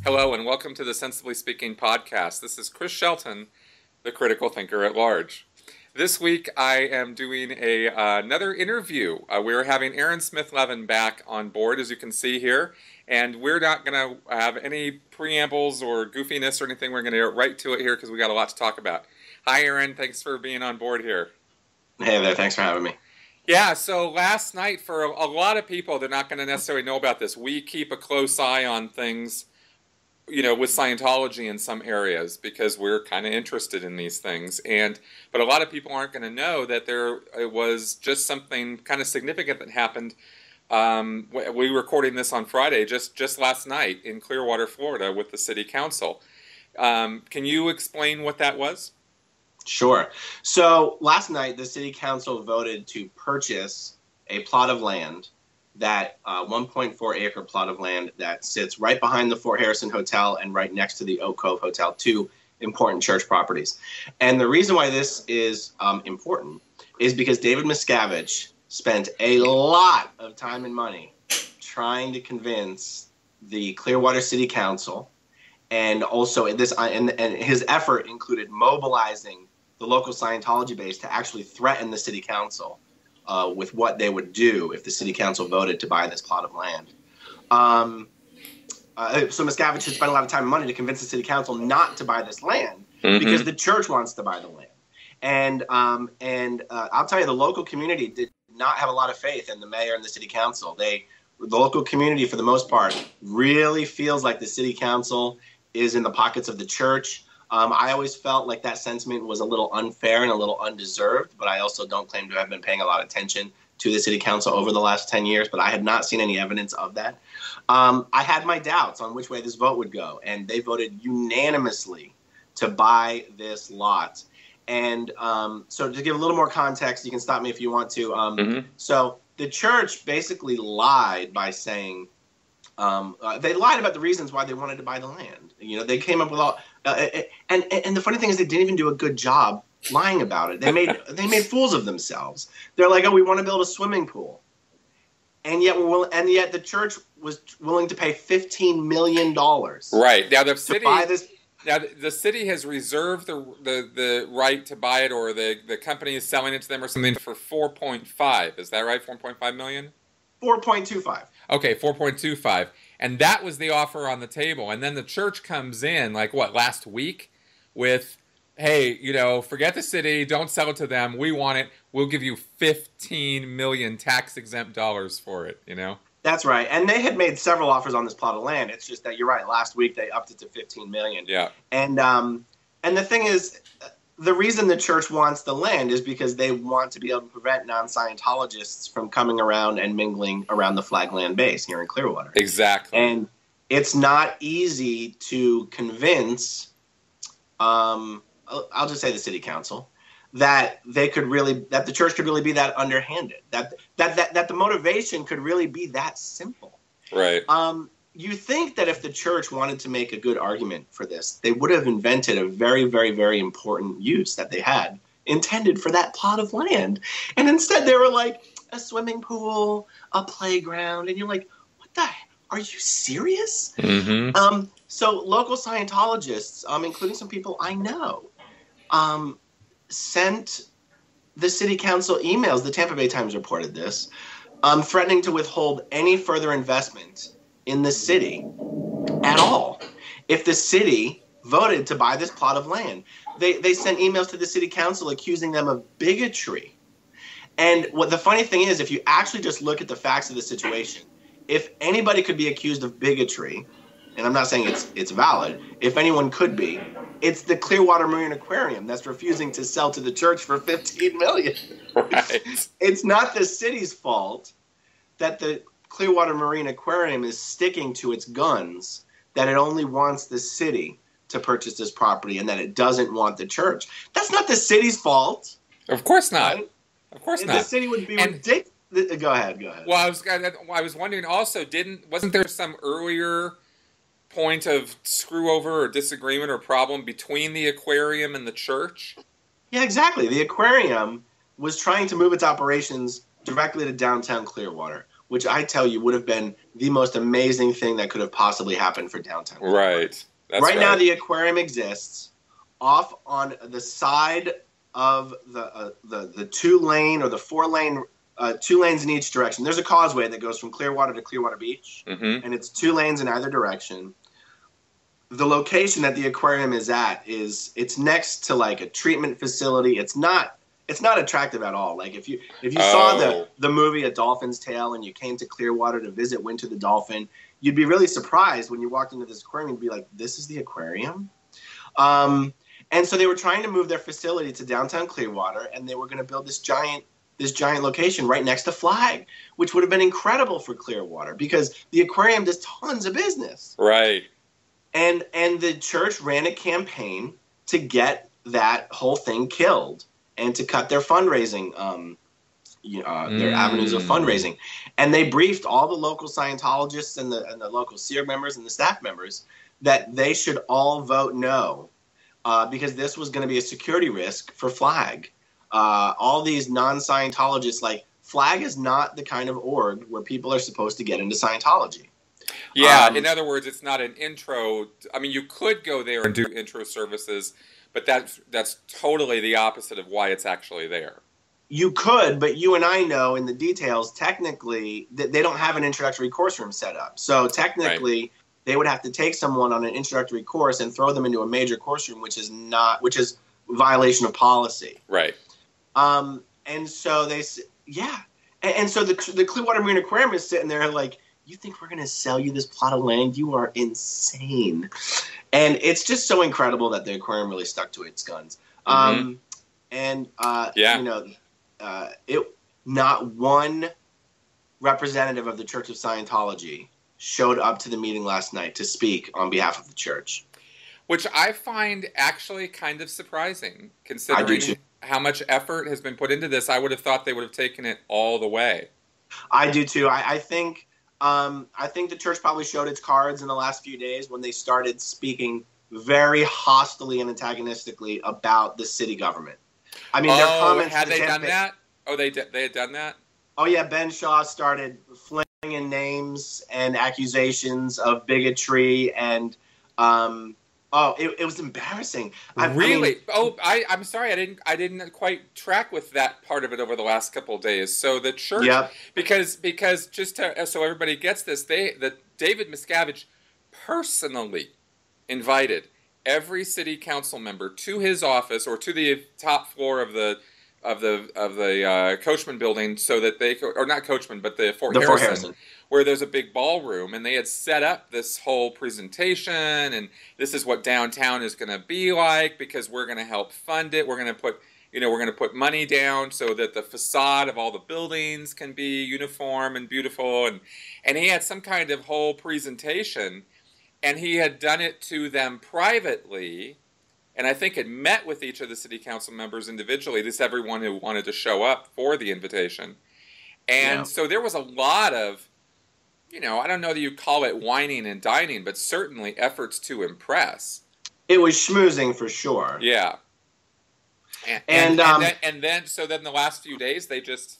Hello and welcome to the Sensibly Speaking podcast. This is Chris Shelton, the critical thinker at large. This week I am doing another interview. We're having Aaron Smith-Levin back on board, as you can see here, and we're not going to have any preambles or goofiness or anything. We're going to get right to it here because we got a lot to talk about. Hi Aaron, thanks for being on board here. Hey there, thanks for having me. Yeah, so last night, for a lot of people, they're not going to necessarily know about this. We keep a close eye on things, with Scientology in some areas because we're kind of interested in these things. But a lot of people aren't going to know that it was just something kind of significant that happened. We were recording this on Friday, just last night in Clearwater, Florida, with the city council. Can you explain what that was? Sure. So last night, the city council voted to purchase a plot of land, that 1.4 acre plot of land that sits right behind the Fort Harrison Hotel and right next to the Oak Cove Hotel, two important church properties. And the reason why this is important is because David Miscavige spent a lot of time and money trying to convince the Clearwater City Council, and also and his effort included mobilizing the local Scientology base to actually threaten the city council with what they would do if the city council voted to buy this plot of land. So Miscavige has spent a lot of time and money to convince the city council not to buy this land because the church wants to buy the land. And I'll tell you, the local community did not have a lot of faith in the mayor and the city council. The local community, for the most part, really feels like the city council is in the pockets of the church. I always felt like that sentiment was a little unfair and a little undeserved, but I also don't claim to have been paying a lot of attention to the city council over the last 10 years, but I had not seen any evidence of that. I had my doubts on which way this vote would go, and they voted unanimously to buy this lot. And so to give a little more context, you can stop me if you want to. So the church basically lied by saying, they lied about the reasons why they wanted to buy the land. They came up with all, and the funny thing is they didn't even do a good job lying about it. They made fools of themselves. They're like, oh, we want to build a swimming pool, and yet the church was willing to pay $15 million. Right now, the city to buy this. Now the city has reserved the right to buy it, or the company is selling it to them or something for 4.5. Is that right? 4.5 million. 4.25. Okay, 4.25. And that was the offer on the table. And then the church comes in, last week with, hey, forget the city, don't sell it to them. We want it. We'll give you 15 million tax-exempt dollars for it, That's right. And they had made several offers on this plot of land. It's just that you're right. Last week they upped it to 15 million. Yeah. And the thing is, the reason the church wants the land is because they want to be able to prevent non-Scientologists from coming around and mingling around the Flagland base here in Clearwater. Exactly. And it's not easy to convince, I'll just say the city council, that the church could really be that underhanded, that the motivation could really be that simple. Right. You think that if the church wanted to make a good argument for this, they would have invented a very, very, very important use that they had intended for that plot of land. And instead they were like, a swimming pool, a playground. And you're like, what the heck? Are you serious? So local Scientologists, including some people I know, sent the city council emails. The Tampa Bay Times reported this, threatening to withhold any further investment in the city at all if the city voted to buy this plot of land. They sent emails to the city council accusing them of bigotry. And what the funny thing is, if you actually just look at the facts of the situation, if anybody could be accused of bigotry, and I'm not saying it's valid, if anyone could be, it's the Clearwater Marine Aquarium that's refusing to sell to the church for $15 million. Right. It's not the city's fault that the Clearwater Marine Aquarium is sticking to its guns, that it only wants the city to purchase this property and that it doesn't want the church. That's not the city's fault. Of course not. Right? Of course not. The city would be ridiculous. Go ahead. Well, I was wondering also, wasn't there some earlier point of screw over or disagreement or problem between the aquarium and the church? Yeah, exactly. The aquarium was trying to move its operations directly to downtown Clearwater, which I tell you would have been the most amazing thing that could have possibly happened for downtown Clearwater. Right. That's right now, the aquarium exists off on the side of the 2-lane or the 4-lane, 2 lanes in each direction. There's a causeway that goes from Clearwater to Clearwater Beach, and it's 2 lanes in either direction. The location that the aquarium is at it's next to like a treatment facility. It's not attractive at all. Like if you saw the movie A Dolphin's Tale and you came to Clearwater to visit Winter the Dolphin, you'd be really surprised when you walked into this aquarium. You'd be like, this is the aquarium? And so they were trying to move their facility to downtown Clearwater, and they were going to build this giant location right next to Flag, which would have been incredible for Clearwater because the aquarium does tons of business. Right. And the church ran a campaign to get that whole thing killed and to cut their fundraising, their avenues of fundraising. And they briefed all the local Scientologists and the local SEER members and the staff members that they should all vote no because this was going to be a security risk for Flag. All these non-Scientologists, like Flag is not the kind of org where people are supposed to get into Scientology. Yeah, in other words, it's not an intro. I mean, you could go there and do intro services, but that's totally the opposite of why it's actually there. You could, but you and I know in the details, technically, they don't have an introductory course room set up. So technically, they would have to take someone on an introductory course and throw them into a major course room, which is violation of policy. Right. And so and so the Clearwater Marine Aquarium is sitting there like, you think we're going to sell you this plot of land? You are insane. And it's just so incredible that the aquarium really stuck to its guns. Not one representative of the Church of Scientology showed up to the meeting last night to speak on behalf of the church. Which I find actually kind of surprising, considering how much effort has been put into this. I would have thought they would have taken it all the way. I do too. I think the church probably showed its cards in the last few days when they started speaking very hostily and antagonistically about the city government. I mean, their comments. Had they done that? Oh, they had done that? Oh, yeah. Ben Shaw started flinging names and accusations of bigotry and it was embarrassing. Really? I'm sorry. I didn't quite track with that part of it over the last couple of days. So the church, because just so everybody gets this, David Miscavige personally invited every city council member to his office or to the top floor of the Coachman building, so that they or not Coachman, but the Fort Harrison, where there's a big ballroom, and they had set up this whole presentation, and this is what downtown is going to be like because we're going to help fund it. We're going to put money down so that the facade of all the buildings can be uniform and beautiful, and he had some kind of whole presentation, and he had done it to them privately. And I think had met with each of the city council members individually, just everyone who wanted to show up for the invitation. And so there was a lot of, I don't know that you call it whining and dining, but certainly efforts to impress. It was schmoozing for sure. Yeah. And then the last few days, they just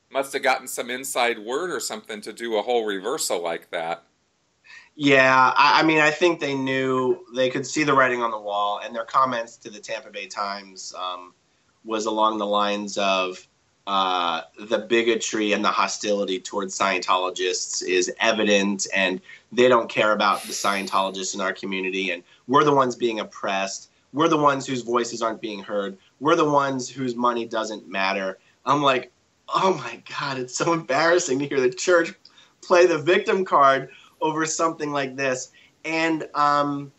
must have gotten some inside word or something to do a whole reversal like that. Yeah, I mean, I think they knew, they could see the writing on the wall, and their comments to the Tampa Bay Times was along the lines of the bigotry and the hostility towards Scientologists is evident, and they don't care about the Scientologists in our community, and we're the ones being oppressed. We're the ones whose voices aren't being heard. We're the ones whose money doesn't matter. I'm like, oh my God, it's so embarrassing to hear the church play the victim card over something like this. And, to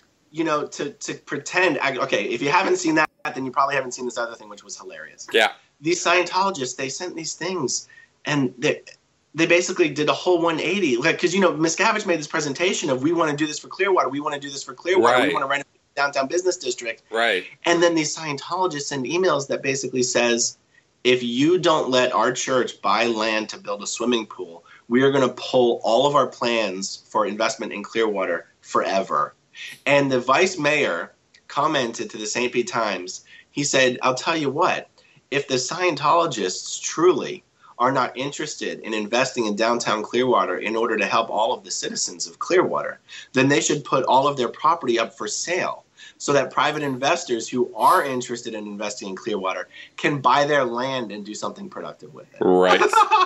pretend, okay, if you haven't seen that, then you probably haven't seen this other thing, which was hilarious. Yeah. These Scientologists, they sent these things, and they basically did a whole 180. Like, because, Miscavige made this presentation of, we want to do this for Clearwater. We want to do this for Clearwater. Right. We want to renovate the downtown business district. Right. And then these Scientologists send emails that basically says, if you don't let our church buy land to build a swimming pool, we are going to pull all of our plans for investment in Clearwater forever. And the vice mayor commented to the St. Pete Times. He said, I'll tell you what, if the Scientologists truly are not interested in investing in downtown Clearwater in order to help all of the citizens of Clearwater, then they should put all of their property up for sale so that private investors who are interested in investing in Clearwater can buy their land and do something productive with it. Right.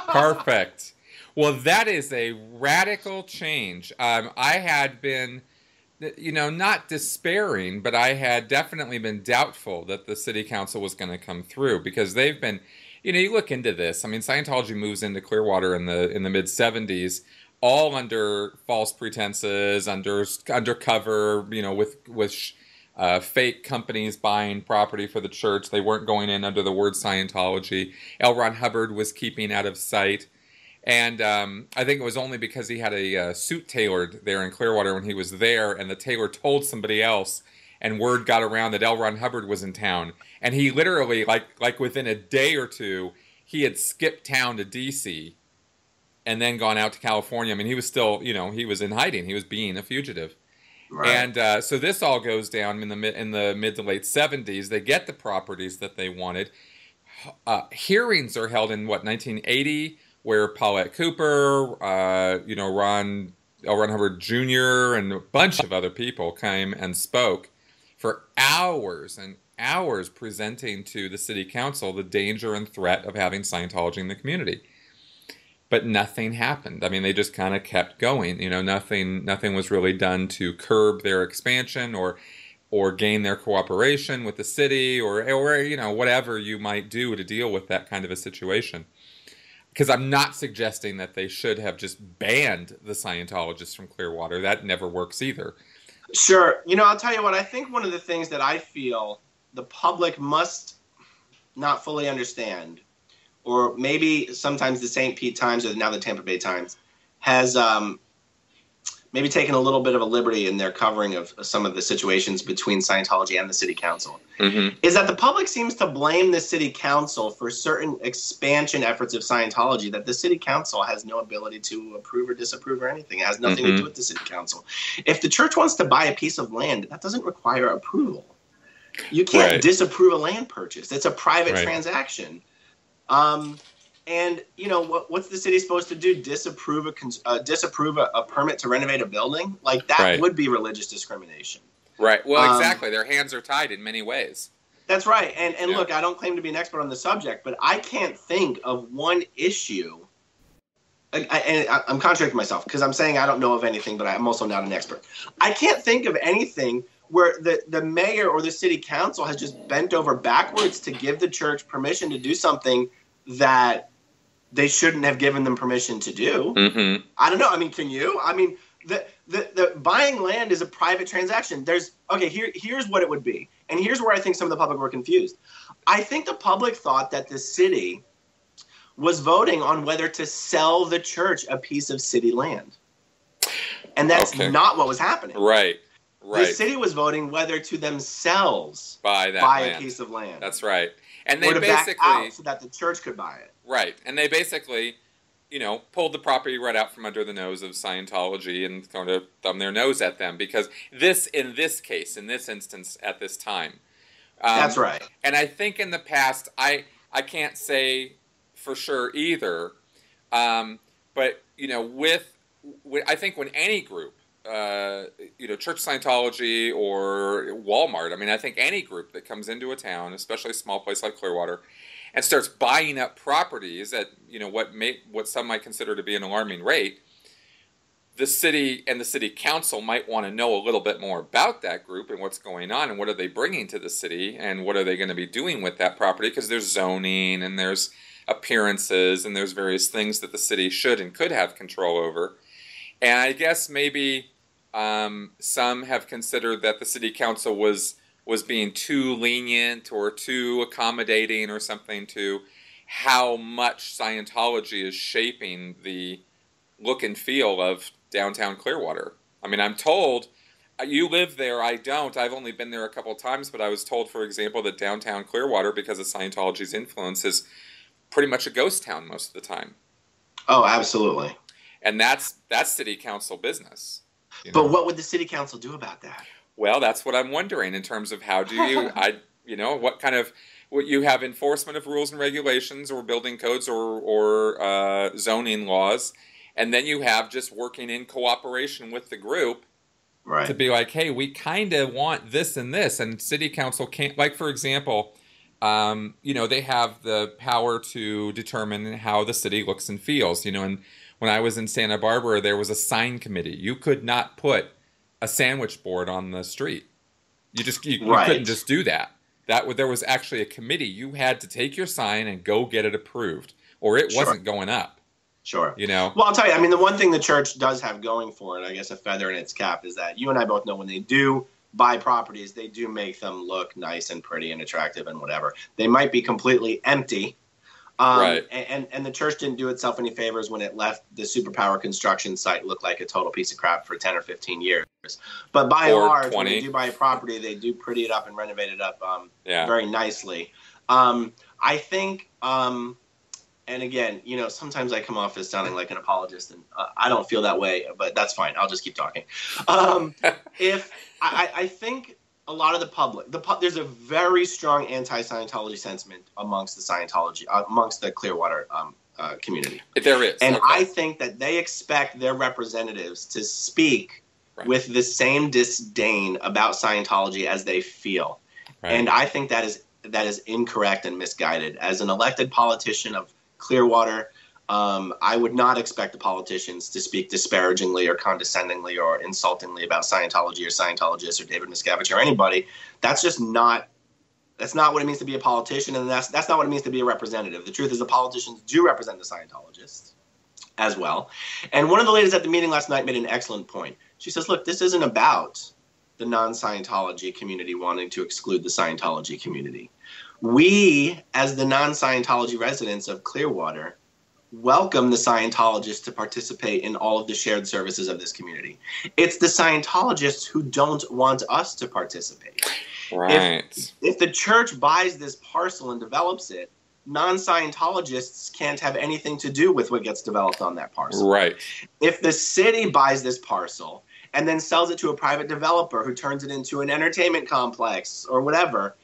Perfect. Well, that is a radical change. I had been, not despairing, but I had definitely been doubtful that the city council was going to come through, because they've been, you look into this. I mean, Scientology moves into Clearwater in the mid 70s, all under false pretenses, undercover, with fake companies buying property for the church. They weren't going in under the word Scientology. L. Ron Hubbard was keeping out of sight. And I think it was only because he had a suit tailored there in Clearwater when he was there, and the tailor told somebody else, and word got around that L. Ron Hubbard was in town. And he literally, like within a day or two, he had skipped town to D.C. and then gone out to California. I mean, he was still, he was in hiding. He was being a fugitive. Right. And so this all goes down in the mid to late 70s. They get the properties that they wanted. Hearings are held in, 1980, where Paulette Cooper, L. Ron Hubbard Jr., and a bunch of other people came and spoke for hours and hours, presenting to the city council the danger and threat of having Scientology in the community. But nothing happened. I mean, they just kind of kept going. Nothing was really done to curb their expansion or gain their cooperation with the city or whatever you might do to deal with that kind of a situation. Because I'm not suggesting that they should have just banned the Scientologists from Clearwater. That never works either. Sure. I'll tell you what, I think one of the things that I feel the public must not fully understand, or maybe sometimes the St. Pete Times or now the Tampa Bay Times has maybe taken a little bit of a liberty in their covering of some of the situations between Scientology and the city council, is that the public seems to blame the city council for certain expansion efforts of Scientology that the city council has no ability to approve or disapprove or anything. It has nothing to do with the city council. If the church wants to buy a piece of land, that doesn't require approval. You can't disapprove a land purchase. It's a private transaction. And what's the city supposed to do? Disapprove a permit to renovate a building? Like that would be religious discrimination. Right. Well, exactly. Their hands are tied in many ways. That's right. And look, I don't claim to be an expert on the subject, but I can't think of one issue. And I'm contradicting myself because I'm saying I don't know of anything, but I'm also not an expert. I can't think of anything where the mayor or the city council has just bent over backwards to give the church permission to do something that they shouldn't have given them permission to do. I don't know. I mean, can you? I mean, the buying land is a private transaction. Here's what it would be. And here's where I think some of the public were confused. I think the public thought that the city was voting on whether to sell the church a piece of city land. And that's not what was happening. Right. The city was voting whether to themselves buy a piece of land. That's right. And they basically back out so that the church could buy it. Right. And they basically, pulled the property right out from under the nose of Scientology and kind of thumbed their nose at them, because in this instance, at this time. That's right. And I think in the past, I can't say for sure either, but I think when any group, Church Scientology or Walmart, I mean, I think any group that comes into a town, especially a small place like Clearwater, and starts buying up properties at what some might consider to be an alarming rate, the city and the city council might want to know a little bit more about that group and what's going on and what are they bringing to the city and what are they going to be doing with that property, because there's zoning and there's appearances and there's various things that the city should and could have control over. And I guess maybe some have considered that the city council was being too lenient or too accommodating or something to how much Scientology is shaping the look and feel of downtown Clearwater. I mean, I'm told, you live there, I don't. I've only been there a couple of times, but I was told, for example, that downtown Clearwater, because of Scientology's influence, is pretty much a ghost town most of the time. Oh, absolutely. And that's city council business. But what would the city council do about that? Well, that's what I'm wondering in terms of how do you, what kind of you have enforcement of rules and regulations or building codes or zoning laws, and then you have just working in cooperation with the group to be like, hey, we kind of want this and this, and city council can't, like, for example, they have the power to determine how the city looks and feels, and when I was in Santa Barbara, there was a sign committee. You could not put a sandwich board on the street. You couldn't just do that. There was actually a committee. You had to take your sign and go get it approved, or it wasn't going up. Sure. Well, I'll tell you, I mean, the one thing the church does have going for it, I guess a feather in its cap, is that you and I both know when they do buy properties, they do make them look nice and pretty and attractive and whatever. They might be completely empty. Right. And the church didn't do itself any favors when it left the superpower construction site look like a total piece of crap for 10 or 15 years. But by and large, when they do buy a property, they do pretty it up and renovate it up very nicely. I think, and again, sometimes I come off as sounding like an apologist, and I don't feel that way, but that's fine. I'll just keep talking. I think a lot of the public, there's a very strong anti-Scientology sentiment amongst the Clearwater community. There is. And I think that they expect their representatives to speak with the same disdain about Scientology as they feel. Right. And I think that is incorrect and misguided. As an elected politician of Clearwater, I would not expect the politicians to speak disparagingly or condescendingly or insultingly about Scientology or Scientologists or David Miscavige or anybody. That's not what it means to be a politician, and that's not what it means to be a representative. The truth is the politicians do represent the Scientologists as well. And one of the ladies at the meeting last night made an excellent point. She says, look, this isn't about the non-Scientology community wanting to exclude the Scientology community. We, as the non-Scientology residents of Clearwater, welcome the Scientologists to participate in all of the shared services of this community. It's the Scientologists who don't want us to participate. Right. If the church buys this parcel and develops it, non-Scientologists can't have anything to do with what gets developed on that parcel. Right. If the city buys this parcel and then sells it to a private developer who turns it into an entertainment complex or whatever,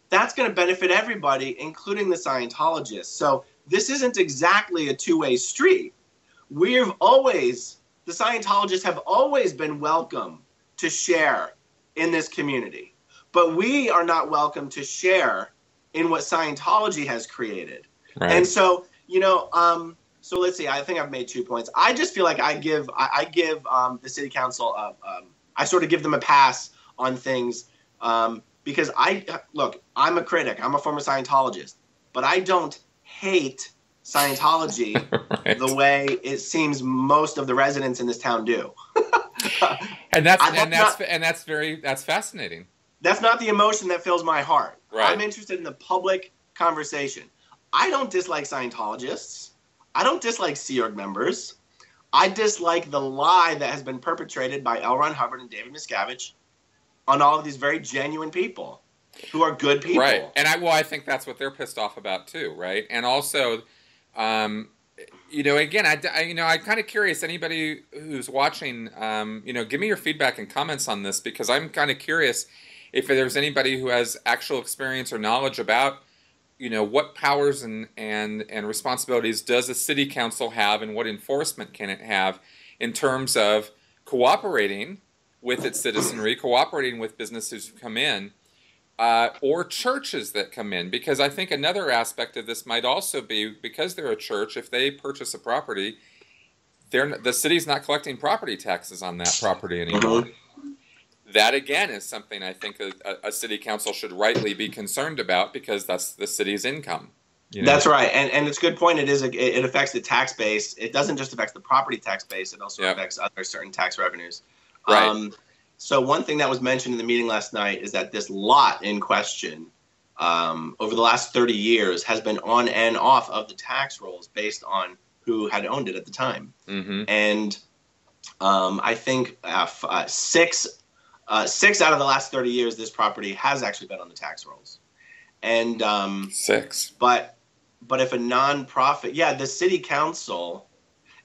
that's going to benefit everybody, including the Scientologists. So this isn't exactly a two-way street. The Scientologists have always been welcome to share in this community, but we are not welcome to share in what Scientology has created. Right. And so, so let's see, I think I've made 2 points. I just feel like I give the city council, I sort of give them a pass on things because I'm a critic, I'm a former Scientologist, but I don't hate Scientology right. the way it seems most of the residents in this town do. That's fascinating. That's not the emotion that fills my heart. Right. I'm interested in the public conversation. I don't dislike Scientologists. I don't dislike Sea Org members. I dislike the lie that has been perpetrated by L. Ron Hubbard and David Miscavige on all of these very genuine people who are good people. Right. And I think that's what they're pissed off about too, right? And also, again, I'm kind of curious, anybody who's watching, give me your feedback and comments on this, because I'm kind of curious if there's anybody who has actual experience or knowledge about, what powers and responsibilities does a city council have, and what enforcement can it have in terms of cooperating with its citizenry, cooperating with businesses who come in, or churches that come in. Because I think another aspect of this might also be, because they're a church, if they purchase a property, the city's not collecting property taxes on that property anymore. Mm-hmm. That, again, is something I think a city council should rightly be concerned about, because that's the city's income. That's right. And it's a good point. It affects the tax base. It doesn't just affect the property tax base. It also affects other certain tax revenues. Right. So one thing that was mentioned in the meeting last night is that this lot in question over the last 30 years has been on and off of the tax rolls based on who had owned it at the time. Mm-hmm. And I think six out of the last 30 years, this property has actually been on the tax rolls. And 6. But if a nonprofit, the city council,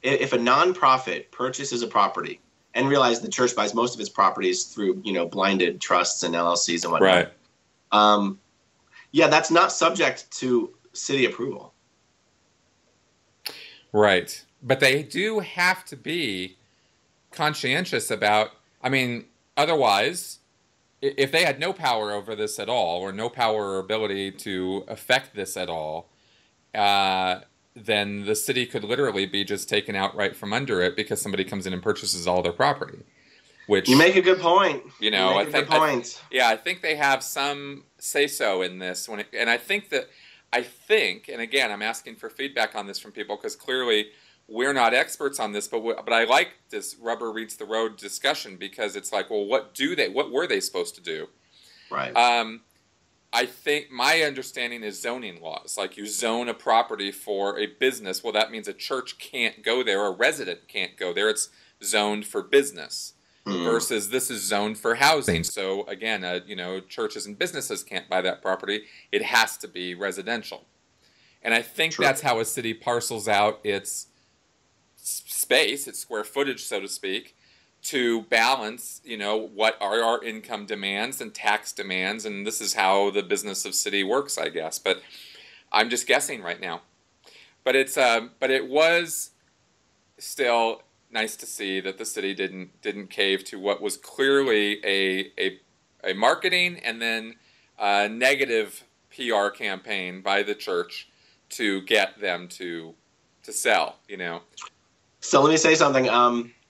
if a nonprofit purchases a property, and realize the church buys most of its properties through, blinded trusts and LLCs and whatnot. Right. Yeah, that's not subject to city approval. Right. But they do have to be conscientious about, I mean, otherwise, if they had no power over this at all, or no power or ability to affect this at all, uh, then the city could literally be just taken outright from under it because somebody comes in and purchases all their property. Which, you make a good point. You know, you make a good point. I think they have some say-so in this. And I think, and again, I'm asking for feedback on this from people because clearly we're not experts on this, but I like this rubber meets the road discussion because it's like, well, what were they supposed to do? Right. I think my understanding is zoning laws. Like you zone a property for a business, well, that means a church can't go there, a resident can't go there. It's zoned for business. Versus this is zoned for housing. So again, churches and businesses can't buy that property. It has to be residential. And I think that's how a city parcels out its space, its square footage, so to speak, to balance, what are our income demands and tax demands. And this is how the business of city works, I guess. But I'm just guessing right now. But it was still nice to see that the city didn't cave to what was clearly a marketing and then a negative PR campaign by the church to get them to sell, So let me say something.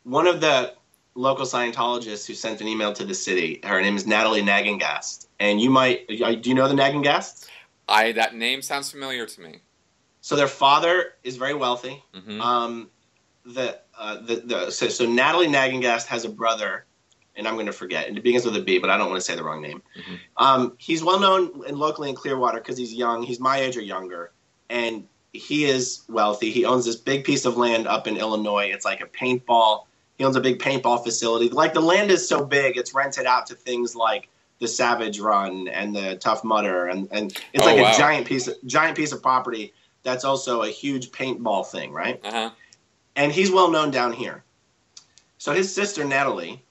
One of the local Scientologists who sent an email to the city, her name is Natalie Nagengast, and do you know the Nagengasts? That name sounds familiar to me. So their father is very wealthy. Mm-hmm. So Natalie Nagengast has a brother, and I'm going to forget. It begins with a B, but I don't want to say the wrong name. Mm-hmm. He's well known locally in Clearwater because he's young. He's my age or younger, and he is wealthy. He owns this big piece of land up in Illinois. It's like a paintball. He owns a big paintball facility. Like the land is so big, it's rented out to things like the Savage Run and the Tough Mudder, and it's a giant piece of property. That's also a huge paintball thing, right? Uh-huh. And he's well known down here. So his sister Natalie,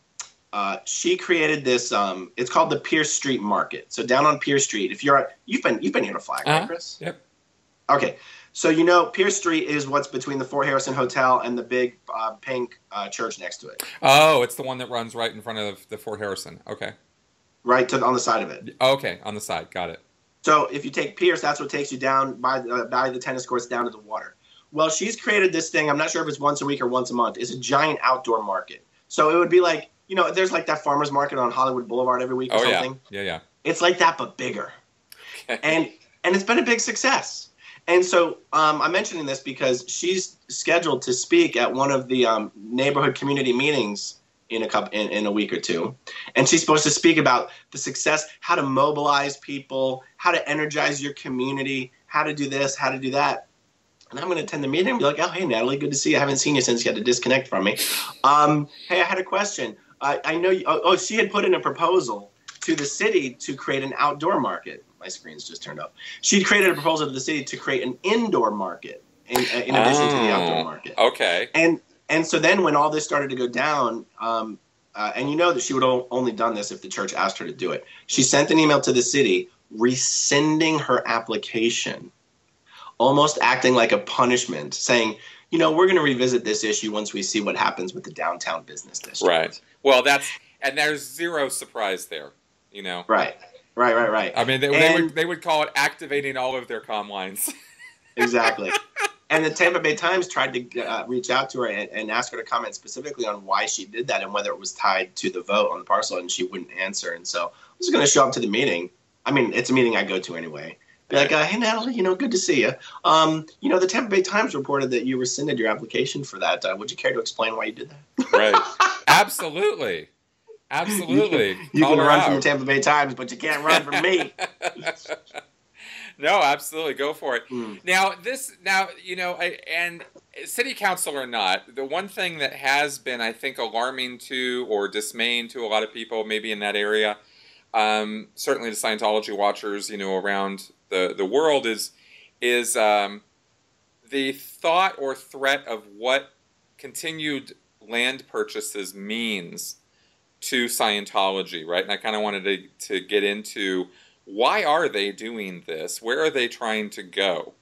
she created this. It's called the Pierce Street Market. So down on Pierce Street, you've been here to Flag, right, Chris? Yep. Okay. So Pierce Street is what's between the Fort Harrison Hotel and the big pink church next to it. Oh, it's the one that runs right in front of the Fort Harrison. Okay. Right on the side of it. Okay, on the side. Got it. So if you take Pierce, that's what takes you down by the tennis courts down to the water. Well, she's created this thing. I'm not sure if it's once a week or once a month. It's a giant outdoor market. So it would be like, there's like that farmer's market on Hollywood Boulevard every week or something. Yeah. It's like that, but bigger. Okay. And it's been a big success. And so I'm mentioning this because she's scheduled to speak at one of the neighborhood community meetings in a week or two. And she's supposed to speak about the success, how to mobilize people, how to energize your community, how to do this, how to do that. And I'm going to attend the meeting and be like, oh, hey, Natalie, good to see you. I haven't seen you since you had to disconnect from me. Hey, I had a question. I know she had put in a proposal to the city to create an outdoor market. My screen's just turned up. She'd created a proposal to the city to create an indoor market in addition to the outdoor market. Okay. And so then when all this started to go down, and that she would have only done this if the church asked her to do it, she sent an email to the city rescinding her application, almost acting like a punishment, saying, we're going to revisit this issue once we see what happens with the downtown business district. Right. Well, and there's zero surprise there, Right. I mean, they would call it activating all of their comm lines. Exactly. And the Tampa Bay Times tried to reach out to her and ask her to comment specifically on why she did that and whether it was tied to the vote on the parcel, and she wouldn't answer. And so I was going to show up to the meeting. I mean, it's a meeting I go to anyway. Be like, hey, Natalie, good to see you. The Tampa Bay Times reported that you rescinded your application for that. Would you care to explain why you did that? Right. Absolutely. You can run from the Tampa Bay Times, but you can't run from me. No, absolutely. Go for it. Now, and city council or not, the one thing that has been, I think, alarming to or dismaying to a lot of people maybe in that area, certainly to Scientology watchers, around the world is the thought or threat of what continued land purchases means to Scientology, right? And I kind of wanted to get into why are they doing this? Where are they trying to go?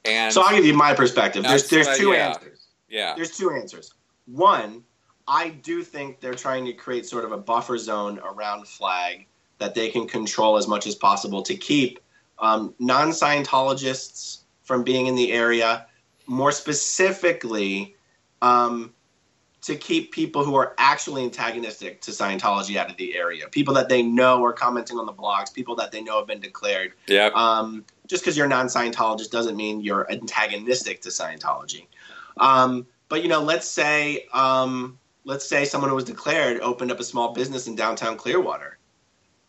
And so I'll give you my perspective. There's two answers. Yeah. There's two answers. One, I do think they're trying to create sort of a buffer zone around Flag that they can control as much as possible to keep non-Scientologists from being in the area, more specifically to keep people who are actually antagonistic to Scientology out of the area, people that they know are commenting on the blogs, people that they know have been declared. Yep. Just because you're a non-Scientologist doesn't mean you're antagonistic to Scientology. But, you know, let's say someone who was declared opened up a small business in downtown Clearwater.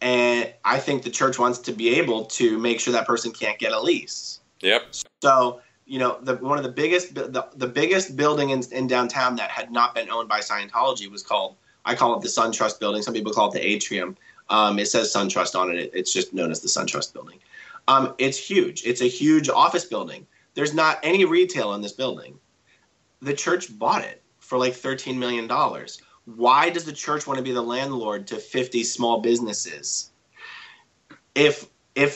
And I think the church wants to be able to make sure that person can't get a lease. Yep. So, you know, one of the biggest building in downtown that had not been owned by Scientology was called, I call it the SunTrust building. Some people call it the Atrium. It says SunTrust on it. It's just known as the SunTrust building. It's huge. It's a huge office building. There's not any retail in this building. The church bought it for like $13 million. Why does the church want to be the landlord to 50 small businesses? If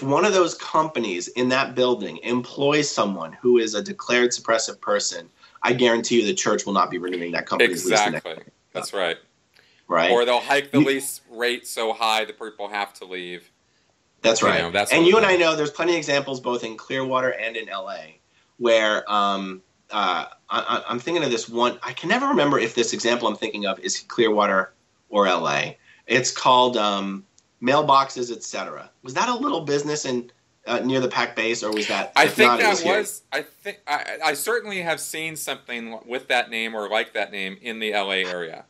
one of those companies in that building employs someone who is a declared suppressive person, I guarantee you the church will not be renewing that company's lease. Exactly. That's right. Right. Or they'll hike the lease rate so high that people have to leave. That's right. And you and I know there's plenty of examples both in Clearwater and in LA where I'm thinking of this one. I can never remember if this example I'm thinking of is Clearwater or LA. It's called Mailboxes, Etc. Was that a little business in near the Pac base, or was that? I think that was. I think I certainly have seen something with that name or like that name in the LA area.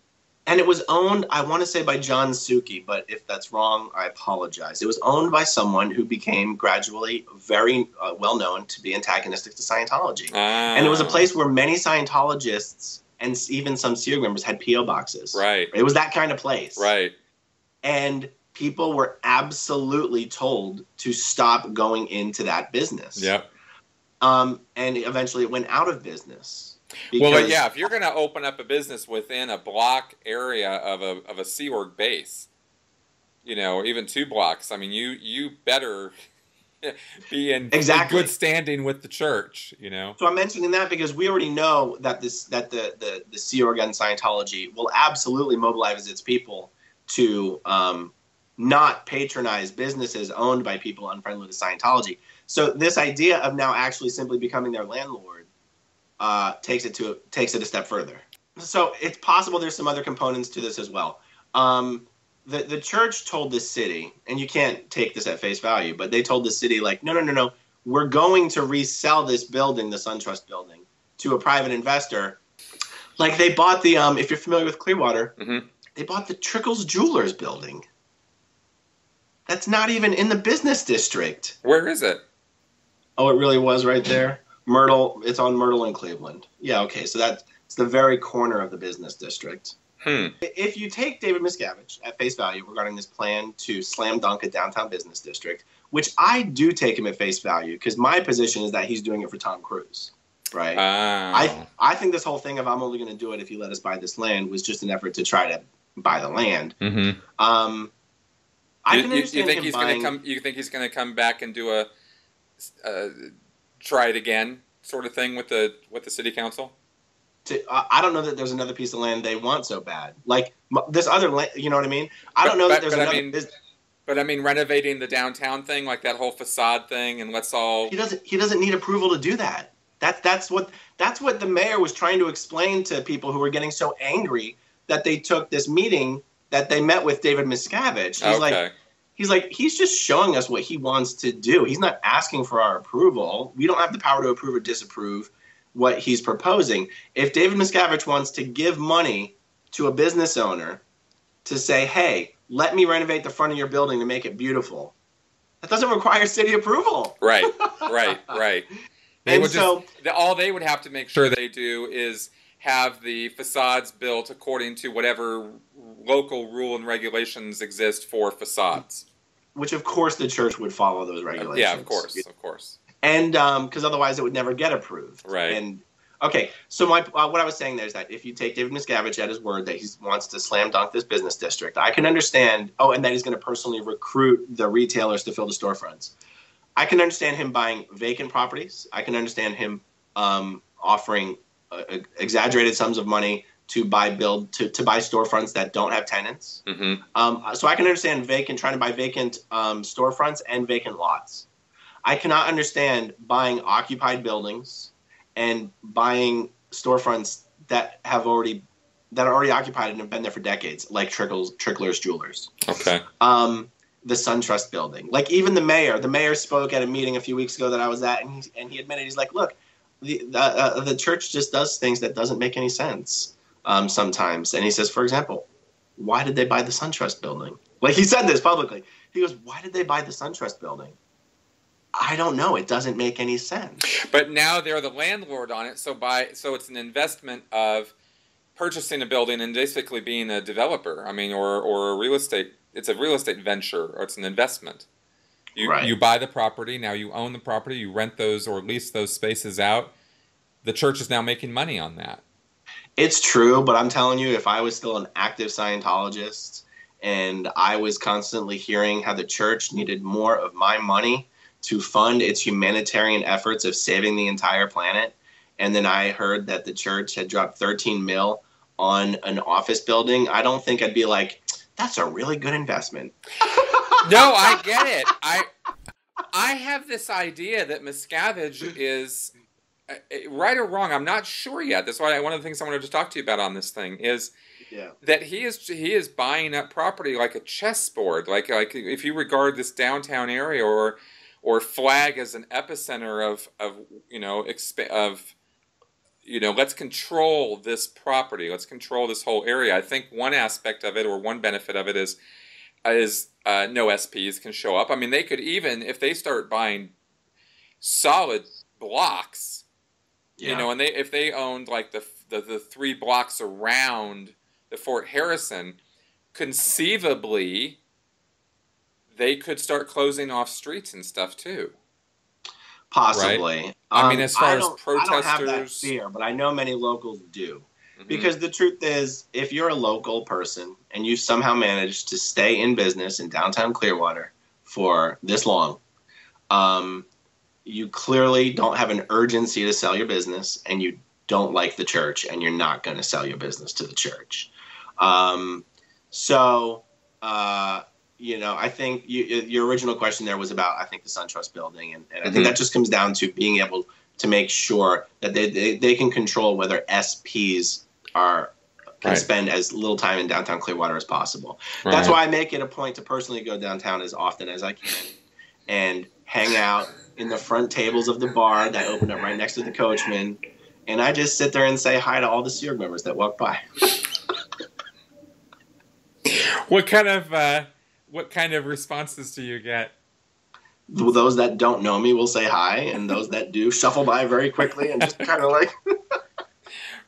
And it was owned, I want to say, by John Suki, but if that's wrong, I apologize. It was owned by someone who became gradually very well known to be antagonistic to Scientology. And it was a place where many Scientologists and even some SEER members had P.O. boxes. Right. It was that kind of place. Right. And people were absolutely told to stop going into that business. Yep. And eventually it went out of business. Well, yeah, if you're going to open up a business within a block area of a Sea Org base, you know, even 2 blocks, I mean, you better be in good standing with the church, you know. So I'm mentioning that because we already know that the Sea Org and Scientology will absolutely mobilize its people to not patronize businesses owned by people unfriendly to Scientology. So this idea of now actually simply becoming their landlord takes it a step further. So it's possible there's some other components to this as well. The church told the city, and you can't take this at face value, but they told the city, like, no, we're going to resell this building, the SunTrust building, to a private investor. Like they bought the, if you're familiar with Clearwater, they bought the Trickles Jewelers building. That's not even in the business district. Where is it? Oh, it really was right there? Myrtle, it's on Myrtle and Cleveland. Yeah, okay, so that's the very corner of the business district. If you take David Miscavige at face value regarding this plan to slam dunk a downtown business district, which I do take him at face value because my position is that he's doing it for Tom Cruise, right? I think this whole thing of I'm only going to do it if you let us buy this land was just an effort to try to buy the land. I can understand him buying. You think he's going to come back and do a try it again sort of thing with the city council? I don't know that there's another piece of land they want so bad. Like this other land, you know what I mean? I don't know that there's another. But I mean, renovating the downtown thing, like that whole facade thing, and let's all. He doesn't need approval to do that. That's what the mayor was trying to explain to people who were getting so angry that they took this meeting that they met with David Miscavige. He's just showing us what he wants to do. He's not asking for our approval. We don't have the power to approve or disapprove what he's proposing. If David Miscavige wants to give money to a business owner to say, hey, let me renovate the front of your building to make it beautiful, that doesn't require city approval. Right. All they would have to make sure they do is have the facades built according to whatever local rule and regulations exist for facades. Which, of course, the church would follow those regulations. Yeah, of course. And because otherwise it would never get approved. Right. And Okay, so what I was saying there is that if you take David Miscavige at his word that he wants to slam dunk this business district, I can understand. Oh, and that he's going to personally recruit the retailers to fill the storefronts. I can understand him buying vacant properties. I can understand him offering exaggerated sums of money to buy storefronts that don't have tenants. Mm-hmm. So I can understand trying to buy vacant storefronts and vacant lots. I cannot understand buying occupied buildings and buying storefronts that are already occupied and have been there for decades, like Trickler's Jewelers. Okay. The SunTrust building. Like even the mayor spoke at a meeting a few weeks ago that I was at, and he admitted, he's like, look, the church just does things that doesn't make any sense sometimes. And he says, for example, why did they buy the SunTrust building? Like he said this publicly. He goes, why did they buy the SunTrust building? I don't know. It doesn't make any sense. But now they're the landlord on it, so it's an investment of purchasing a building and basically being a developer. I mean, or a real estate. It's a real estate venture, or it's an investment. You buy the property, now you own the property, you rent those or lease those spaces out. The church is now making money on that. It's true, but I'm telling you, if I was still an active Scientologist and I was constantly hearing how the church needed more of my money to fund its humanitarian efforts of saving the entire planet, and then I heard that the church had dropped 13 mil on an office building, I don't think I'd be like, that's a really good investment. No, I get it. I have this idea that Miscavige is right or wrong. I'm not sure yet. That's why one of the things I wanted to talk to you about on this thing is that he is buying up property like a chessboard. Like if you regard this downtown area or flag as an epicenter of let's control this property. Let's control this whole area. I think one aspect of it, or one benefit of it, is no SPs can show up. I mean, they could even, if they start buying solid blocks, and if they owned like the 3 blocks around the Fort Harrison, conceivably, they could start closing off streets and stuff too. Possibly. Right? I mean, as far as protesters, I don't have that fear, but I know many locals do. Mm-hmm. Because the truth is, if you're a local person and you somehow managed to stay in business in downtown Clearwater for this long, you clearly don't have an urgency to sell your business, and you don't like the church, and you're not going to sell your business to the church. I think your original question there was about, I think, the SunTrust building. And I think that just comes down to being able to make sure that they can control whether SPs can spend as little time in downtown Clearwater as possible. Right. That's why I make it a point to personally go downtown as often as I can and hang out in the front tables of the bar that open up right next to the Coachman. And I just sit there and say hi to all the Sea Org members that walk by. What kind of responses do you get? Those that don't know me will say hi, and those that do shuffle by very quickly and just kind of like.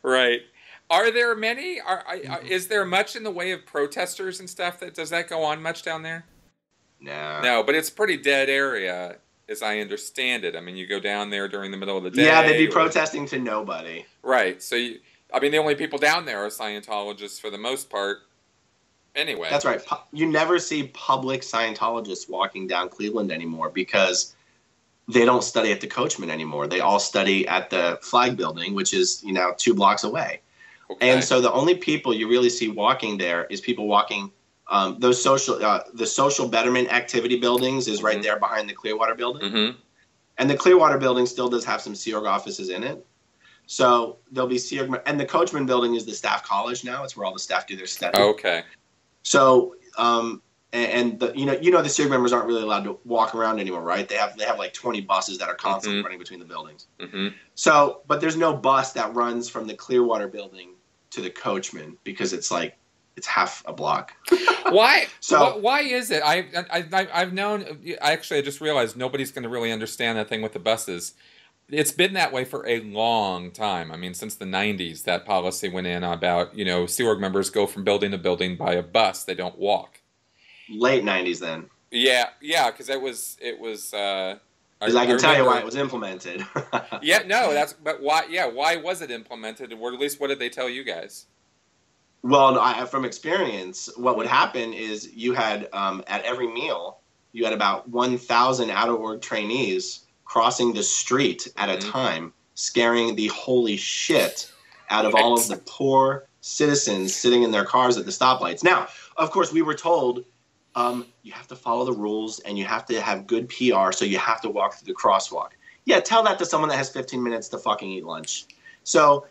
Right. Are there many? Is there much in the way of protesters and stuff? Does that go on much down there? No. No, but it's a pretty dead area, as I understand it. I mean, you go down there during the middle of the day. Yeah, they'd be protesting to nobody. Right. So, the only people down there are Scientologists for the most part. Anyway. That's right. You never see public Scientologists walking down Cleveland anymore because they don't study at the Coachman anymore. They all study at the Flag Building, which is 2 blocks away. Okay. And so the only people you really see walking there is people walking the social betterment activity buildings is right there behind the Clearwater building. Mm-hmm. And the Clearwater building still does have some Sea Org offices in it. So there'll be Sea Org, and the Coachman building is the staff college now. It's where all the staff do their study. Okay. So, the Sea Org members aren't really allowed to walk around anymore, right? They have like 20 buses that are constantly running between the buildings. Mm-hmm. So, but there's no bus that runs from the Clearwater building to the Coachman because it's half a block. Why? So why is it? I've known. I just realized nobody's going to really understand that thing with the buses. It's been that way for a long time. I mean, since the 90s, that policy went in about, Sea Org members go from building to building by a bus. They don't walk. Late 90s then. Yeah, because it was Because I can tell you why it was implemented. Yeah, no, but why? Yeah, why was it implemented, or at least what did they tell you guys? Well, from experience, what would happen is you had at every meal you had about 1,000 out-of-org trainees crossing the street at a time, scaring the holy shit out of all of the poor citizens sitting in their cars at the stoplights. Now, of course, we were told you have to follow the rules and you have to have good PR, so you have to walk through the crosswalk. Yeah, tell that to someone that has 15 minutes to fucking eat lunch. So,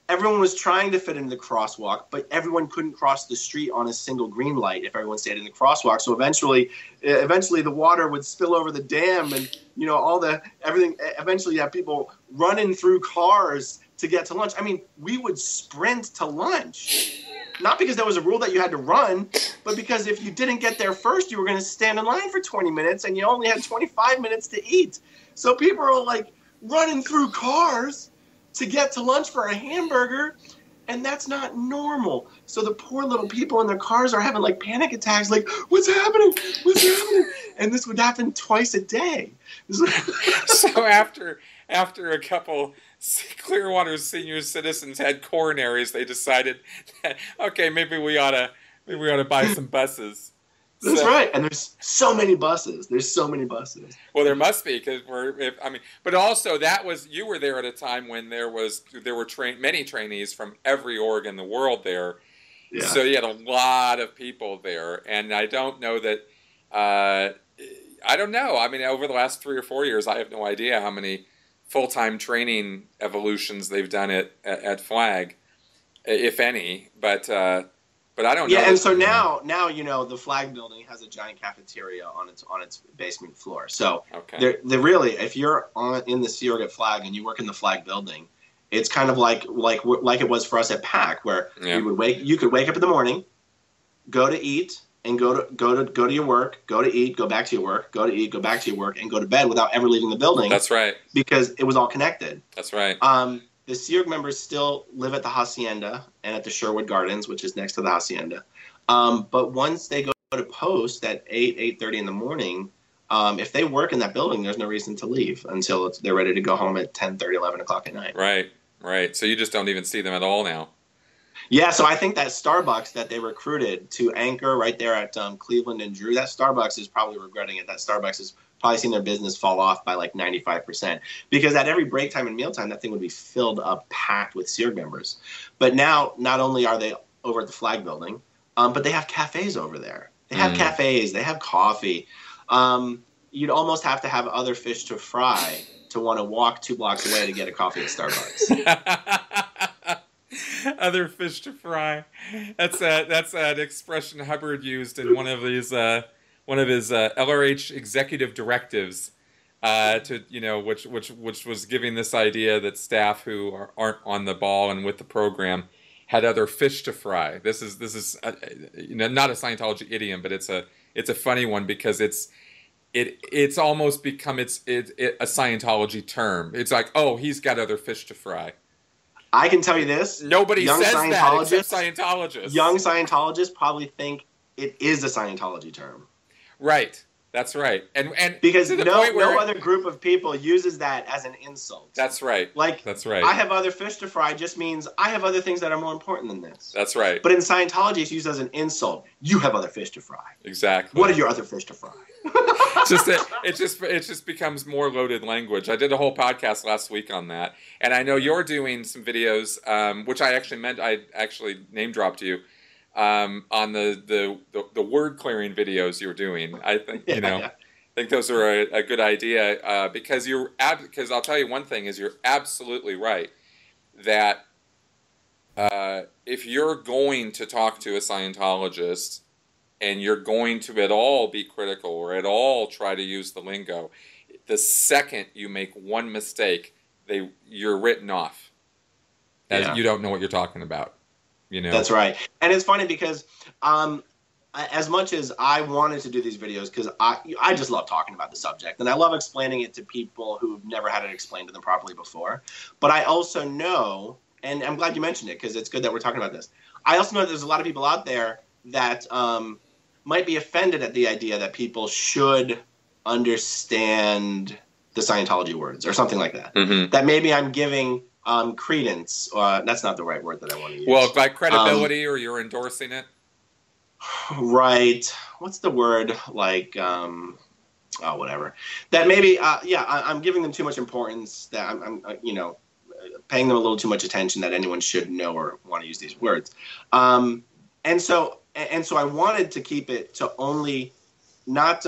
everyone was trying to fit into the crosswalk, but everyone couldn't cross the street on a single green light if everyone stayed in the crosswalk. So eventually the water would spill over the dam, and everything. Eventually, you have people running through cars to get to lunch. I mean, we would sprint to lunch, not because there was a rule that you had to run, but because if you didn't get there first, you were going to stand in line for 20 minutes, and you only had 25 minutes to eat. So people are like running through cars to get to lunch for a hamburger, and that's not normal. So the poor little people in their cars are having like panic attacks, like, what's happening? What's happening? And this would happen twice a day. So after a couple Clearwater senior citizens had coronaries, they decided that, okay, maybe we ought to buy some buses. That's right, and there's so many buses. Well, there must be, because but also you were there at a time when there were many trainees from every org in the world there. Yeah. So you had a lot of people there, and I don't know that. I don't know. I mean, over the last 3 or 4 years, I have no idea how many full-time training evolutions they've done at Flag, if any. But I don't know. Yeah, and so now the Flag building has a giant cafeteria on its basement floor. So they're really, if you're in the Sea Org at Flag and you work in the Flag building, it's kind of like it was for us at PAC, where you could wake up in the morning, go to eat, and go to your work, go to eat, go back to your work, go to eat, go back to your work, and go to bed without ever leaving the building. That's right. Because it was all connected. That's right. The Sea Org members still live at the Hacienda and at the Sherwood Gardens, which is next to the Hacienda. But once they go to post at 8:30 in the morning, if they work in that building, there's no reason to leave until they're ready to go home at 10:30, 11 o'clock at night. Right. So you just don't even see them at all now. Yeah, so I think that Starbucks that they recruited to anchor right there at Cleveland and Drew, that Starbucks is probably regretting it. That Starbucks is probably seen their business fall off by like 95%. Because at every break time and mealtime, that thing would be filled up, packed with Sea Org members. But now, not only are they over at the Flag building, but they have cafes over there. They have cafes. They have coffee. You'd almost have to have other fish to fry to want to walk 2 blocks away to get a coffee at Starbucks. Other fish to fry. That's an expression Hubbard used in one of his LRH executive directives, which was giving this idea that staff who aren't on the ball and with the program had other fish to fry. This is not a Scientology idiom, but it's a funny one because it's almost become a Scientology term. It's like, oh, he's got other fish to fry. I can tell you this. Nobody says that except Scientologists. Young Scientologists probably think it is a Scientology term. Right. That's right. And because no other group of people uses that as an insult. That's right. That's right. I have other fish to fry just means I have other things that are more important than this. That's right. But in Scientology, it's used as an insult. You have other fish to fry. Exactly. What are your other fish to fry? It just becomes more loaded language. I did a whole podcast last week on that, and I know you're doing some videos, which I actually name dropped you. On the word clearing videos you're doing. I think I think those are a good idea because I'll tell you one thing is you're absolutely right that if you're going to talk to a Scientologist and you're going to at all be critical or at all try to use the lingo, the second you make one mistake, you're written off as you don't know what you're talking about. That's right. And it's funny because as much as I wanted to do these videos, because I just love talking about the subject, and I love explaining it to people who've never had it explained to them properly before. But I also know, and I'm glad you mentioned it because it's good that we're talking about this. I also know that there's a lot of people out there that might be offended at the idea that people should understand the Scientology words or something like that. Mm-hmm. That maybe I'm giving credence. That's not the right word that I want to use. Well, like credibility, or you're endorsing it. Right. What's the word? Like, whatever. That maybe, I'm giving them too much importance. That I'm paying them a little too much attention. That anyone should know or want to use these words. And so I wanted to keep it to only, not.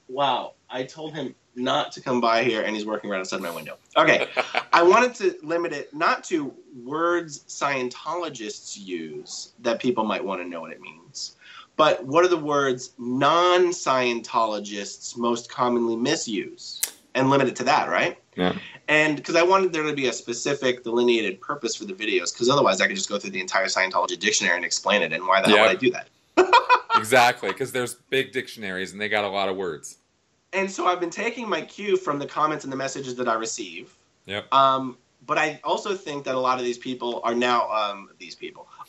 Wow. I told him not to come by here, and he's working right outside my window. Okay. I wanted to limit it not to words Scientologists use that people might want to know what it means, but what are the words non-Scientologists most commonly misuse, and limit it to that, right? Yeah. And because I wanted there to be a specific delineated purpose for the videos, because otherwise I could just go through the entire Scientology dictionary and explain it, and why the hell would I do that? Exactly, because there's big dictionaries and they got a lot of words. And so I've been taking my cue from the comments and the messages that I receive. Yep. But I also think that a lot of these people are now,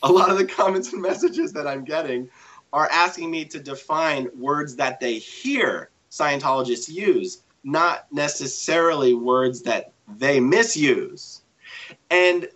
a lot of the comments and messages that I'm getting are asking me to define words that they hear Scientologists use, not necessarily words that they misuse. And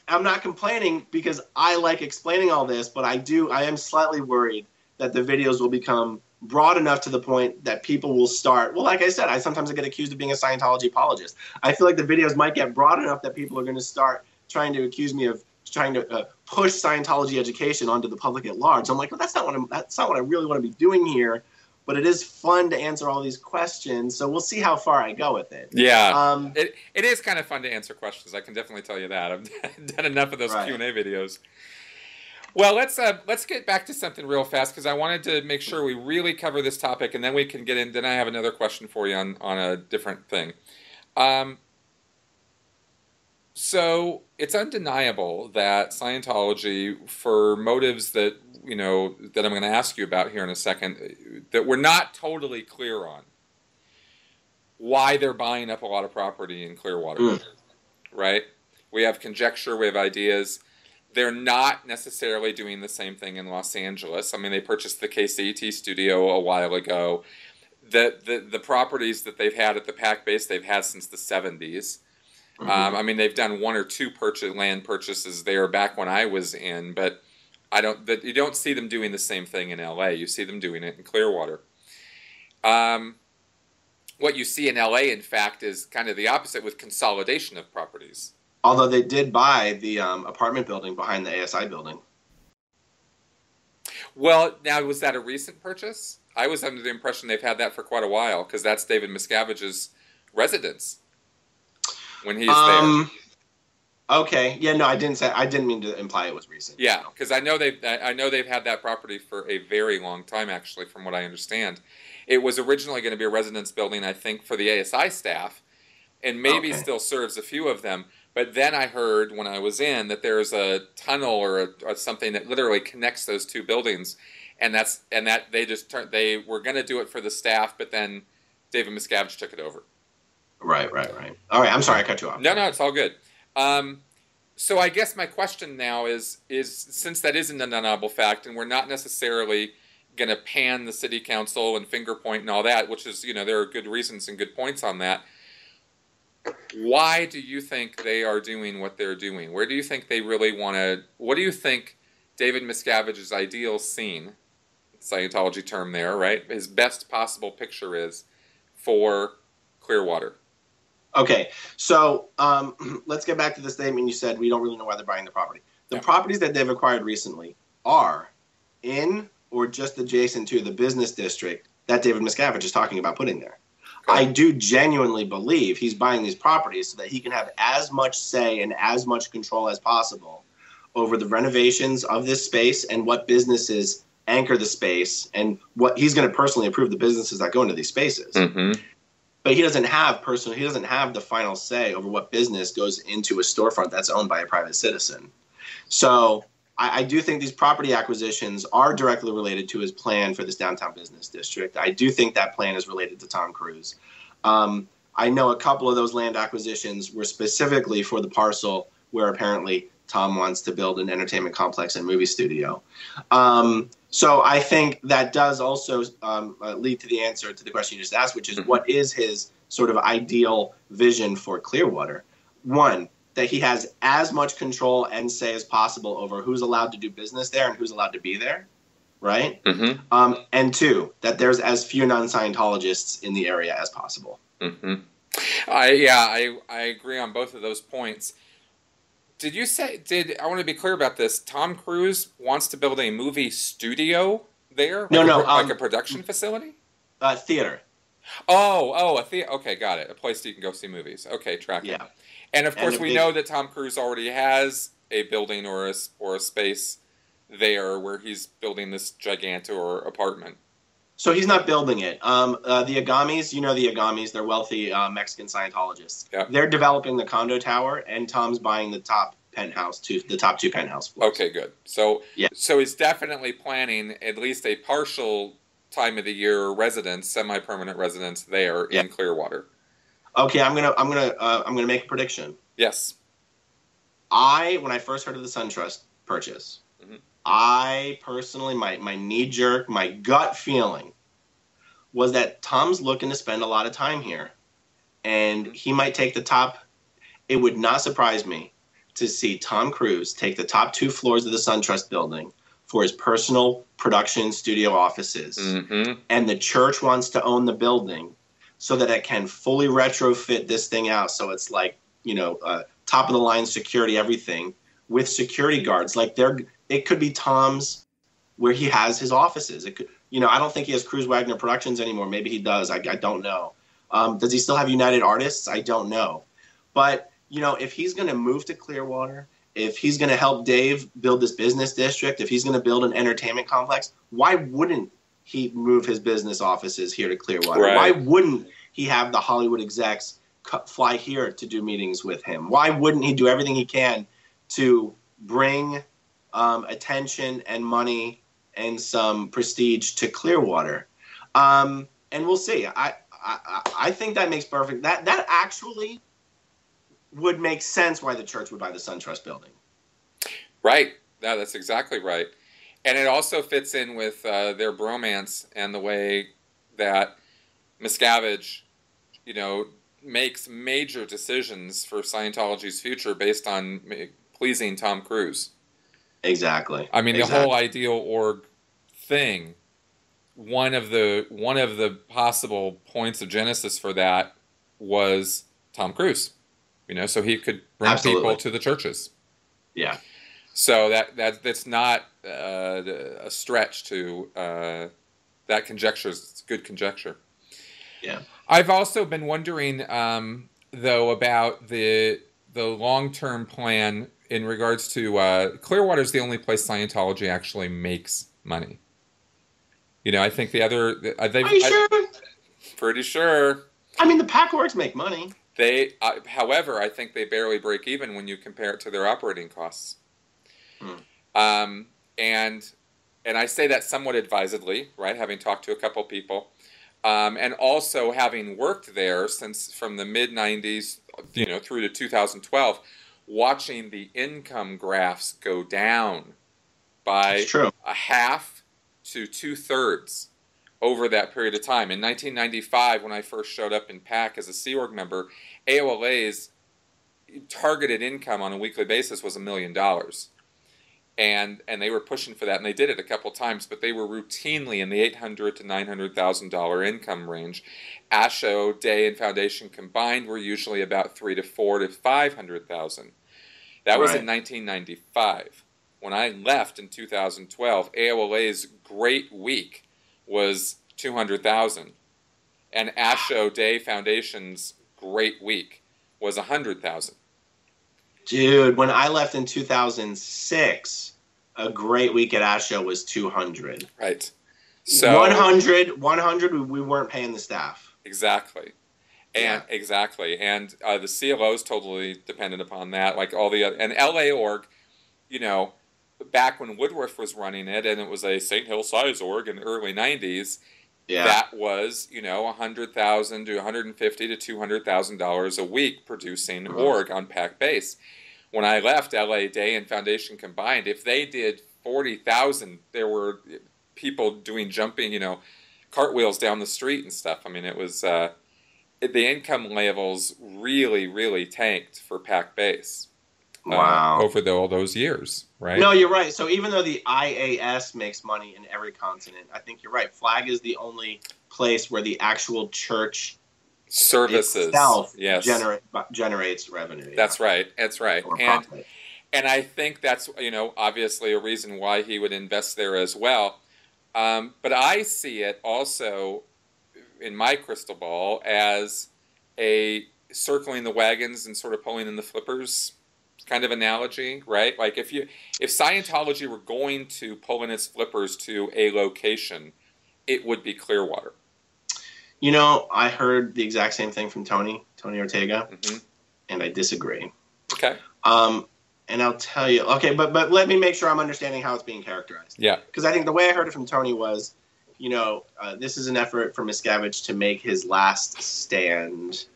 I'm not complaining, because I like explaining all this, but I am slightly worried that the videos will become broad enough to the point that people will start, well, like I said, I sometimes get accused of being a Scientology apologist. I feel like the videos might get broad enough that people are going to start trying to accuse me of trying to push Scientology education onto the public at large. I'm like, well, that's not what I really want to be doing here. But it is fun to answer all these questions, so we'll see how far I go with it. Yeah, it is kind of fun to answer questions. I can definitely tell you that. I've done enough of those Right. Q&A videos. Well, let's get back to something real fast, because I wanted to make sure we really cover this topic, and then we can get in. Then I have another question for you on a different thing. So it's undeniable that Scientology, for motives that that I'm going to ask you about here in a second, that we're not totally clear on why they're buying up a lot of property in Clearwater, right? We have conjecture, we have ideas. They're not necessarily doing the same thing in Los Angeles. I mean, they purchased the KCET studio a while ago. The properties that they've had at the Pac Base, they've had since the 70s. I mean, they've done one or two land purchases there back when I was in, but you don't see them doing the same thing in LA. You see them doing it in Clearwater. What you see in LA, in fact, is kind of the opposite, with consolidation of properties. Although they did buy the apartment building behind the ASI building. Well, now, was that a recent purchase? I was under the impression they've had that for quite a while, because that's David Miscavige's residence when he's there. Okay. Yeah. No, I didn't mean to imply it was recent. Yeah, because I know they've had that property for a very long time, actually, from what I understand. It was originally going to be a residence building, I think, for the ASI staff, and maybe still serves a few of them. But then I heard when I was in that there's a tunnel or something that literally connects those two buildings, and that they were going to do it for the staff, but then David Miscavige took it over. Right. All right, I'm sorry I cut you off. No, it's all good. So I guess my question now is since that isn't an undeniable fact, and we're not necessarily going to pan the city council and finger point and all that, which is, there are good reasons and good points on that. Why do you think they are doing what they're doing? Where do you think they really want to? What do you think David Miscavige's ideal scene, Scientology term there, right? His best possible picture is for Clearwater. Okay, so let's get back to the statement you said. We don't really know why they're buying the property. The properties that they've acquired recently are in or just adjacent to the business district that David Miscavige is talking about putting there. I do genuinely believe he's buying these properties so that he can have as much say and as much control as possible over the renovations of this space and what businesses anchor the space, and what he's going to personally approve the businesses that go into these spaces. Mm-hmm. But he doesn't have the final say over what business goes into a storefront that's owned by a private citizen. So I do think these property acquisitions are directly related to his plan for this downtown business district. I do think that plan is related to Tom Cruise. I know a couple of those land acquisitions were specifically for the parcel where apparently Tom wants to build an entertainment complex and movie studio. So I think that does also lead to the answer to the question you just asked, which is what is his sort of ideal vision for Clearwater? One, that he has as much control and say as possible over who's allowed to do business there and who's allowed to be there, right? And two, that there's as few non-Scientologists in the area as possible. I agree on both of those points. Did you say, I want to be clear about this, Tom Cruise wants to build a movie studio there? Like a production facility? Theater. A theater. Okay, got it. A place you can go see movies. Okay, tracking. Yeah. And of course, we know that Tom Cruise already has a building or a space there where he's building this gigantor apartment. So he's not building it. The Agamis, you know the Agamis, they're wealthy Mexican Scientologists. Yeah. They're developing the condo tower, and Tom's buying the top two penthouse floors. Okay, good. So he's definitely planning at least a partial time of the year residence, semi-permanent residence there in Clearwater. Okay, I'm gonna make a prediction. Yes. When I first heard of the SunTrust purchase, I personally, my knee-jerk, my gut feeling was that Tom's looking to spend a lot of time here. And he might take the top. It would not surprise me to see Tom Cruise take the top 2 floors of the SunTrust building for his personal production studio offices. And the church wants to own the building so that it can fully retrofit this thing out. So it's like, top of the line security, everything with security guards. Like it could be Tom's where he has his offices. It could, I don't think he has Cruise Wagner Productions anymore. Maybe he does. I don't know. Does he still have United Artists? I don't know. But, if he's going to move to Clearwater, if he's going to help Dave build this business district, if he's going to build an entertainment complex, why wouldn't he move his business offices here to Clearwater? Right. Why wouldn't he have the Hollywood execs fly here to do meetings with him? Why wouldn't he do everything he can to bring attention and money and some prestige to Clearwater? And we'll see. I think that makes perfect. That actually would make sense why the church would buy the SunTrust building. Right. Yeah, that's exactly right. And it also fits in with their bromance and the way that Miscavige, makes major decisions for Scientology's future based on pleasing Tom Cruise. Exactly. I mean, the whole ideal org thing, one of the possible points of genesis for that was Tom Cruise. So he could bring people to the churches. Yeah. So that's not a stretch to that conjecture. It's good conjecture. Yeah. I've also been wondering, though, about the long-term plan in regards to Clearwater is the only place Scientology actually makes money. I think the other. Are you sure? Pretty sure. I mean, the PAC orgs make money. However, I think they barely break even when you compare it to their operating costs. And I say that somewhat advisedly, right? Having talked to a couple people, and also having worked there since from the mid '90s, through to 2012, watching the income graphs go down by a half to 2/3 over that period of time. In 1995, when I first showed up in PAC as a Sea Org member, AOLA's targeted income on a weekly basis was $1 million. And they were pushing for that, and they did it a couple times, but they were routinely in the $800,000 to $900,000 income range. ASHO, Day, and Foundation combined were usually about $300,000 to $400,000 to $500,000. That was in 1995. When I left in 2012, AOLA's great week was $200,000, and ASHO, Day, Foundation's great week was $100,000. Dude, when I left in 2006, a great week at ASHO was 200. Right. So 100, we weren't paying the staff. Exactly. And the CLOs totally dependent upon that, like all the other, and LA org, back when Woodruff was running it, and it was a St. Hill size org in the early 90s, that was, $100,000 to $150,000 to $200,000 a week producing org on PAC base. When I left, LA, Day, and Foundation combined, if they did 40,000, there were people doing jumping, cartwheels down the street and stuff. I mean, it was the income levels really, really tanked for PAC base. Wow. Over all those years, right? No, you're right. So even though the IAS makes money in every continent, I think you're right. Flag is the only place where the actual church services itself generates revenue. That's right. That's right. Or profit. And I think that's, obviously a reason why he would invest there as well. But I see it also in my crystal ball as a circling the wagons and sort of pulling in the flippers kind of analogy, right? Like if Scientology were going to pull in its flippers to a location, it would be Clearwater. I heard the exact same thing from Tony Ortega, and I disagree. Okay. And I'll tell you. Okay, but let me make sure I'm understanding how it's being characterized. Yeah. Because I think the way I heard it from Tony was, this is an effort for Miscavige to make his last stand.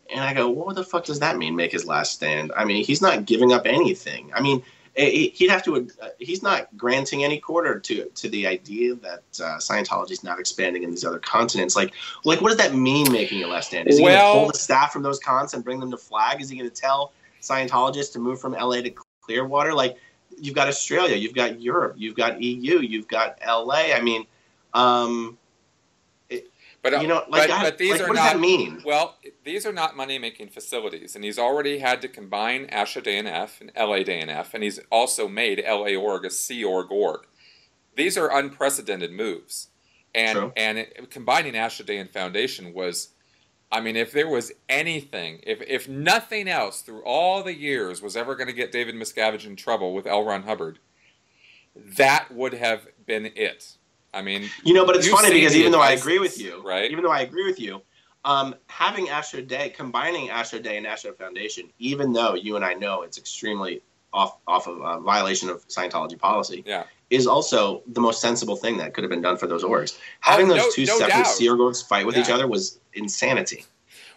And I go, what the fuck does that mean, make his last stand? I mean, he's not giving up anything. I mean, he'd have to. He's not granting any quarter to the idea that Scientology is not expanding in these other continents. Like, what does that mean, making your last stand? Is he going to pull the staff from those cons and bring them to Flag? Is he going to tell Scientologists to move from LA to Clearwater? Like, you've got Australia, you've got Europe, you've got EU, you've got LA. I mean, but these are what not, does that mean? Well, these are not money-making facilities, and he's already had to combine ASHA DNF and LA DNF, and he's also made LA Org a Sea Org. These are unprecedented moves, and combining ASHA Day and Foundation was, I mean, if there was anything, if nothing else through all the years was ever going to get David Miscavige in trouble with L. Ron Hubbard, that would have been it. I mean, but it's funny because even though I agree with you, right? Having ASHA Day, combining ASHA Day and ASHA Foundation, even though you and I know it's extremely off of a violation of Scientology policy, is also the most sensible thing that could have been done for those orgs. Having those two separate Sea orgs fight with each other was insanity.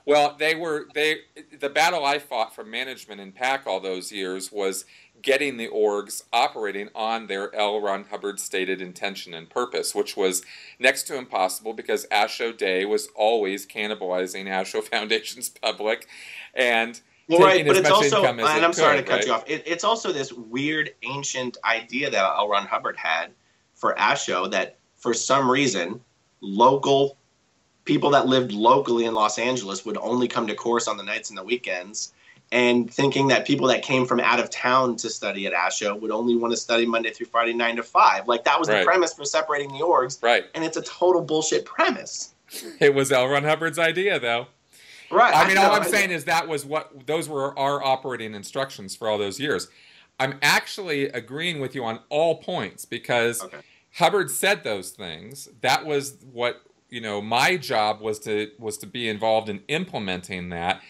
Well, the battle I fought from management in PAC all those years was getting the orgs operating on their L. Ron Hubbard stated intention and purpose, which was next to impossible because ASHO Day was always cannibalizing ASHO Foundation's public and taking as much income as it could. I'm sorry to cut you off. It's also this weird ancient idea that L. Ron Hubbard had for ASHO that for some reason local people that lived locally in Los Angeles would only come to course on the nights and the weekends, and thinking that people that came from out of town to study at ASHO would only want to study Monday through Friday, 9 to 5. Like, that was the premise for separating the orgs. Right. And it's a total bullshit premise. It was L. Ron Hubbard's idea, though. Right. I mean, all I'm saying is those were our operating instructions for all those years. I'm actually agreeing with you on all points because Hubbard said those things. That was what, my job was to be involved in implementing that.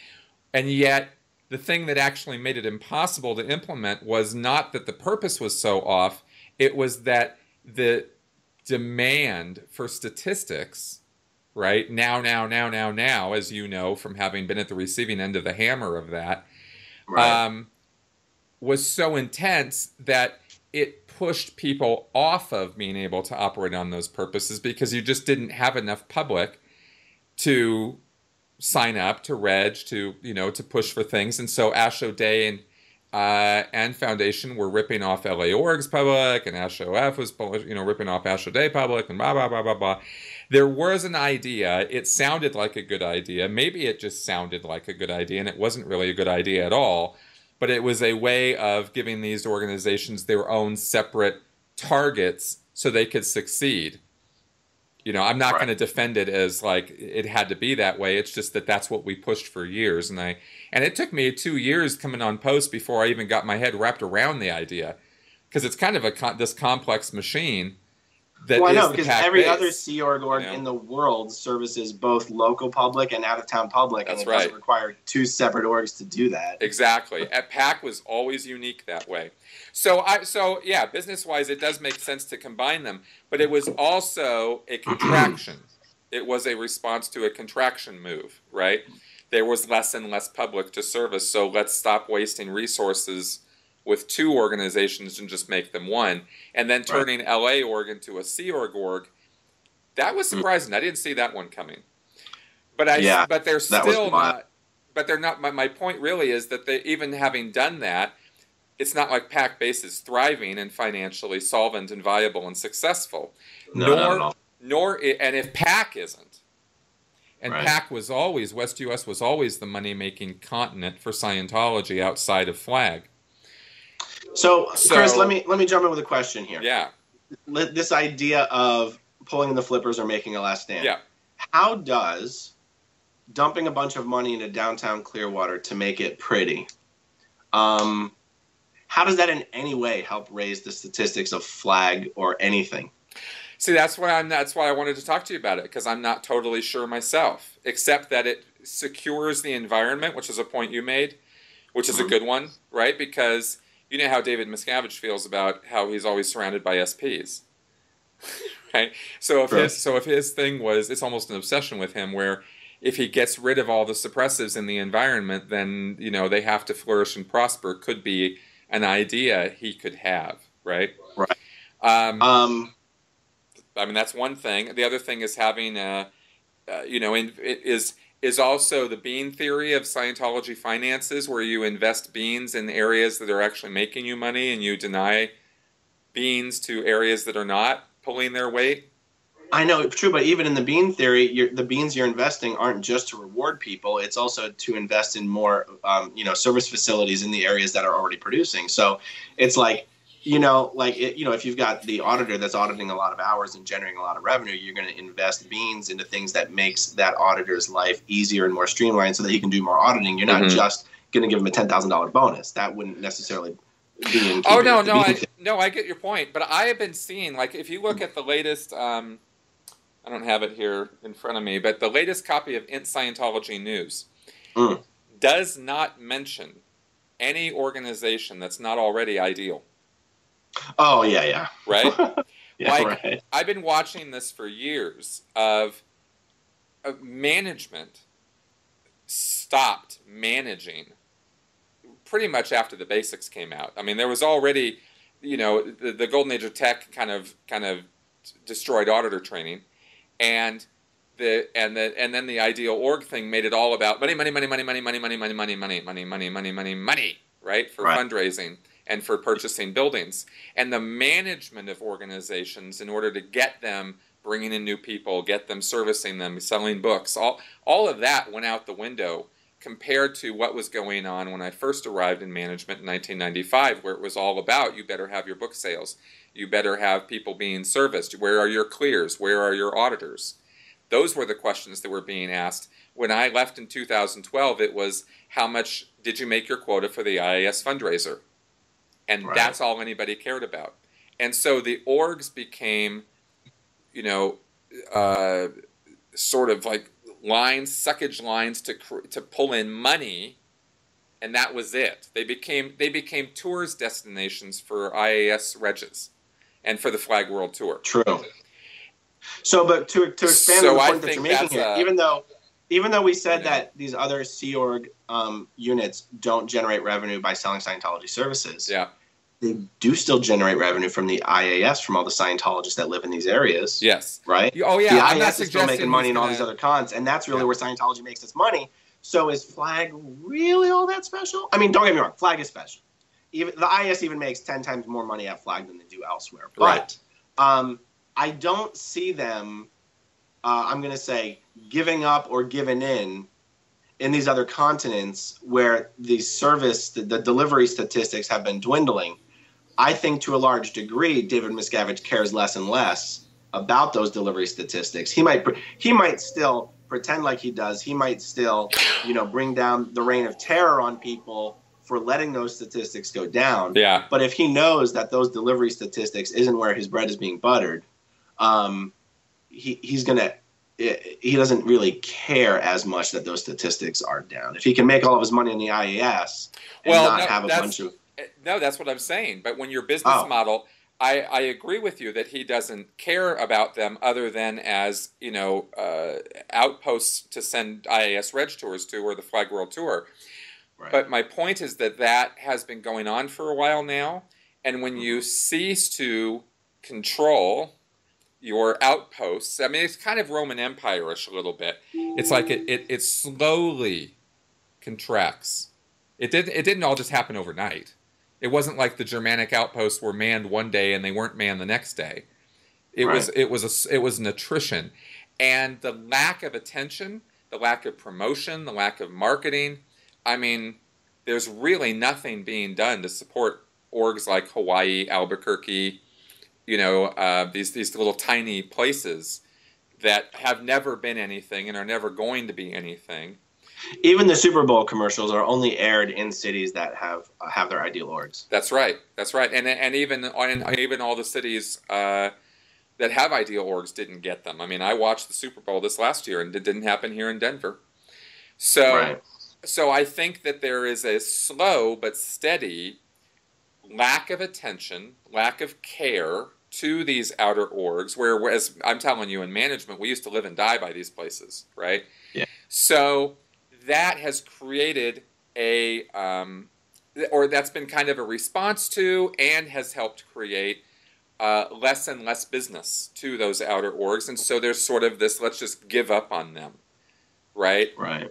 And yet, the thing that actually made it impossible to implement was not that the purpose was so off, it was that the demand for statistics, right, now, as you know from having been at the receiving end of the hammer of that, was so intense that it pushed people off of being able to operate on those purposes because you just didn't have enough public to sign up, to reg, to push for things. And so ASHO Day and Foundation were ripping off LA Org's public, and ASHO F was ripping off ASHO Day public, and blah blah blah blah blah. There was an idea. It sounded like a good idea. Maybe it just sounded like a good idea, and it wasn't really a good idea at all. But it was a way of giving these organizations their own separate targets so they could succeed. I'm not going to defend it as like it had to be that way. It's just that that's what we pushed for years. And it took me 2 years coming on post before I even got my head wrapped around the idea. Because it's kind of this complex machine. Well, I know, because every other Sea Org in the world services both local public and out-of-town public, and it doesn't require two separate orgs to do that. Exactly. At PAC was always unique that way. So business-wise, it does make sense to combine them, but it was also a contraction. It was a response to a contraction move, right? There was less and less public to service, so let's stop wasting resources with 2 organizations and just make them one, and then turning LA org into a Sea org. That was surprising. I didn't see that one coming. But but they're still not. But they're not. My point really is that they, even having done that, it's not like PAC Base is thriving and financially solvent and viable and successful. No, not at all. And if PAC isn't, and PAC was always, West US was always the money-making continent for Scientology outside of Flag. So Chris, let me jump in with a question here. Yeah. This idea of pulling the flippers or making a last stand. Yeah. How does dumping a bunch of money into downtown Clearwater to make it pretty, how does that in any way help raise the statistics of Flag or anything? See, that's why I wanted to talk to you about it, because I'm not totally sure myself, except that it secures the environment, which is a point you made, which is a good one, right? Because you know how David Miscavige feels about how he's always surrounded by SPs, right? So if his thing was, it's almost an obsession with him, where if he gets rid of all the suppressives in the environment, then, you know, they have to flourish and prosper, could be an idea he could have, right? Right. I mean, that's one thing. The other thing is having, is also the bean theory of Scientology finances, where you invest beans in areas that are actually making you money, and you deny beans to areas that are not pulling their weight. I know, true, but even in the bean theory, the beans you're investing aren't just to reward people. It's also to invest in more, service facilities in the areas that are already producing. So it's like, if you've got the auditor that's auditing a lot of hours and generating a lot of revenue, you're going to invest beans into things that makes that auditor's life easier and more streamlined so that he can do more auditing. You're not just going to give him a $10,000 bonus. That wouldn't necessarily be in keeping with the bean theory. I get your point. But I have been seeing, like, if you look at the latest, I don't have it here in front of me, but the latest copy of Scientology News does not mention any organization that's not already ideal. Oh, yeah. Right? Yeah, right. I've been watching this for years of management stopped managing pretty much after the basics came out. I mean, there was already, the golden age of tech kind of destroyed auditor training, and then the ideal org thing made it all about money, right? For fundraising and for purchasing buildings. And the management of organizations, in order to get them bringing in new people, get them servicing them, selling books, all of that went out the window compared to what was going on when I first arrived in management in 1995, where it was all about, you better have your book sales, you better have people being serviced, where are your clears, where are your auditors? Those were the questions that were being asked. When I left in 2012, it was, how much did you make your quota for the IAS fundraiser? And that's all anybody cared about. And so the orgs became, sort of like suckage lines to pull in money, and that was it. They became tours destinations for IAS regs and for the Flag World Tour. True. So, but to expand on the point that you're making here, even though we said that these other Sea Org units don't generate revenue by selling Scientology services, they do still generate revenue from the IAS, from all the Scientologists that live in these areas. Yes. Right? Oh, yeah. The IAS is still making money in all these other cons, and that's really where Scientology makes its money. So is Flag really all that special? I mean, don't get me wrong, Flag is special. Even the IAS even makes 10 times more money at Flag than they do elsewhere. But I don't see them, I'm going to say, giving up or giving in these other continents where the delivery statistics have been dwindling. I think to a large degree, David Miscavige cares less and less about those delivery statistics. He might still pretend like he does. He might still, bring down the reign of terror on people for letting those statistics go down. Yeah. But if he knows that those delivery statistics isn't where his bread is being buttered, he doesn't really care as much that those statistics are down. If he can make all of his money in the IAS and have a bunch of... No, that's what I'm saying. But when your business model, I agree with you that he doesn't care about them other than as, outposts to send IAS Reg Tours to, or the Flag World Tour. Right. But my point is that that has been going on for a while now. And when you cease to control your outposts, I mean, it's kind of Roman Empire-ish a little bit. It's like it slowly contracts. It didn't all just happen overnight. It wasn't like the Germanic outposts were manned one day and they weren't manned the next day. It was an attrition. And the lack of attention, the lack of promotion, the lack of marketing, I mean, there's really nothing being done to support orgs like Hawaii, Albuquerque, these little tiny places that have never been anything and are never going to be anything. Even the Super Bowl commercials are only aired in cities that have their ideal orgs. That's right. And even all the cities that have ideal orgs didn't get them. I mean, I watched the Super Bowl this last year, and it didn't happen here in Denver. So I think that there is a slow but steady lack of attention, lack of care to these outer orgs, whereas I'm telling you, in management, we used to live and die by these places, right? Yeah. So that has created that's been kind of a response to and has helped create less and less business to those outer orgs. And so there's sort of this, let's just give up on them, right? Right.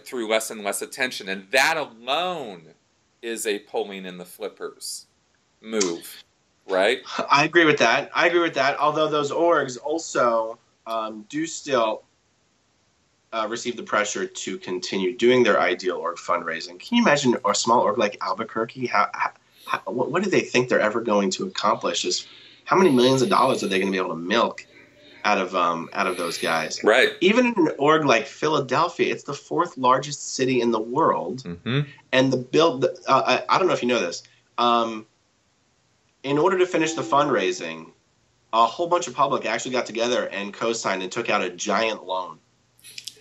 Through less and less attention. And that alone is a pulling in the flippers move, right? I agree with that. Although those orgs also do still receive the pressure to continue doing their ideal org fundraising. Can you imagine a small org like Albuquerque? What do they think they're ever going to accomplish? How many millions of dollars are they going to be able to milk out of those guys? Right. Even in an org like Philadelphia, it's the 4th largest city in the world, and I don't know if you know this. In order to finish the fundraising, a whole bunch of public actually got together and co-signed and took out a giant loan